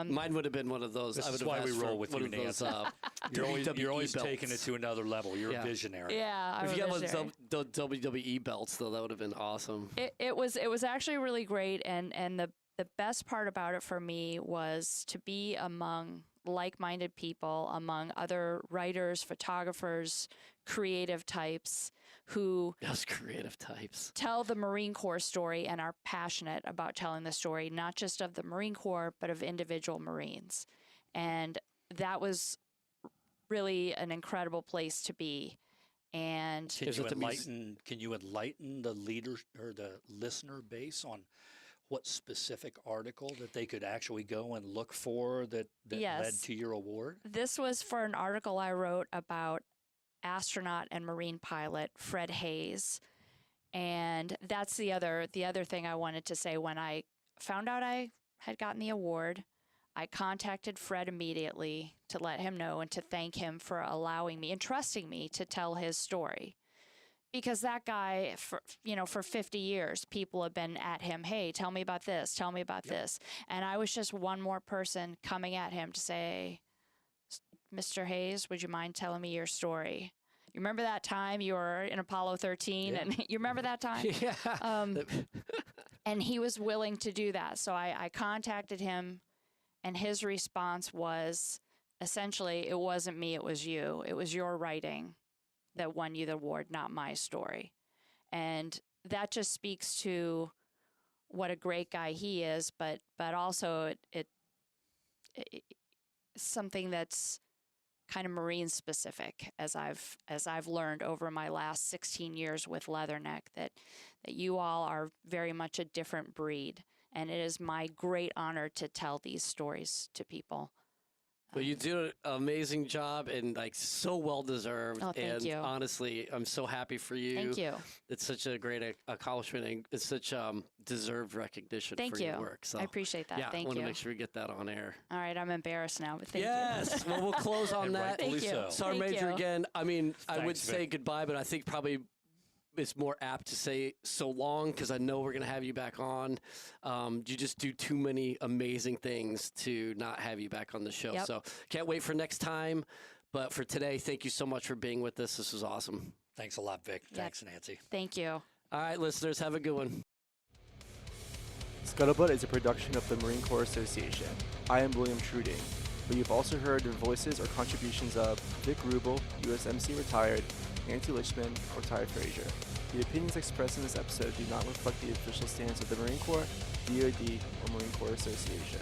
Mine would have been one of those. This I would is have why we asked roll for with one you, of those, Nancy. You're always WWE taking it belts. to another level. You're Yeah. a visionary. Yeah, If I'm you a got one visionary. of the WWE belts, though, that would have been awesome. It was actually really great, and the best part about it for me was to be among like-minded people, among other writers, photographers, creative types who Those creative types tell the Marine Corps story and are passionate about telling the story, not just of the Marine Corps, but of individual Marines. And that was really an incredible place to be. And Can you enlighten the leaders or the listener base on what specific article that they could actually go and look for that Yes. led to your award? This was for an article I wrote about astronaut and Marine pilot Fred Hayes. And that's the other thing I wanted to say. When I found out I had gotten the award, I contacted Fred immediately to let him know and to thank him for allowing me and trusting me to tell his story. Because that guy, for 50 years, people have been at him, hey, tell me about this, tell me about this. And I was just one more person coming at him to say, Mr. Hayes, would you mind telling me your story? You remember that time you were in Apollo 13? Yeah. And you remember that time? Yeah. And he was willing to do that. So I contacted him, and his response was, essentially, it wasn't me, it was you. It was your writing that won you the award, not my story. And that just speaks to what a great guy he is, but also it something that's kind of Marine specific, as I've learned over my last 16 years with Leatherneck, that you all are very much a different breed, and it is my great honor to tell these stories to people. Well, you do an amazing job, and like so well deserved. Oh, thank and you. honestly, I'm so happy for you. Thank you. It's such a great accomplishment, and it's such deserved recognition Thank for you. your work. So I appreciate that. yeah, Thank I want you. to make sure we get that on air. All right, I'm embarrassed now, but thank you. Yes. Well, we'll close on And that. rightfully Thank you. so. Sergeant Thank Major, you. again, I mean, I would Thanks, say Vic. goodbye, but I think probably it's more apt to say so long, because I know we're going to have you back on. You just do too many amazing things to not have you back on the show. Yep. So can't wait for next time. But for today, thank you so much for being with us. This was awesome. Thanks a lot, Vic. Yep. Thanks, Nancy. Thank you. All right, listeners, have a good one. Scuttlebutt is a production of the Marine Corps Association. I am William Truding, but you've also heard the voices or contributions of Vic Rubel, USMC retired, Nancy Lichman, retired Frazier. The opinions expressed in this episode do not reflect the official stance of the Marine Corps, DoD, or Marine Corps Association.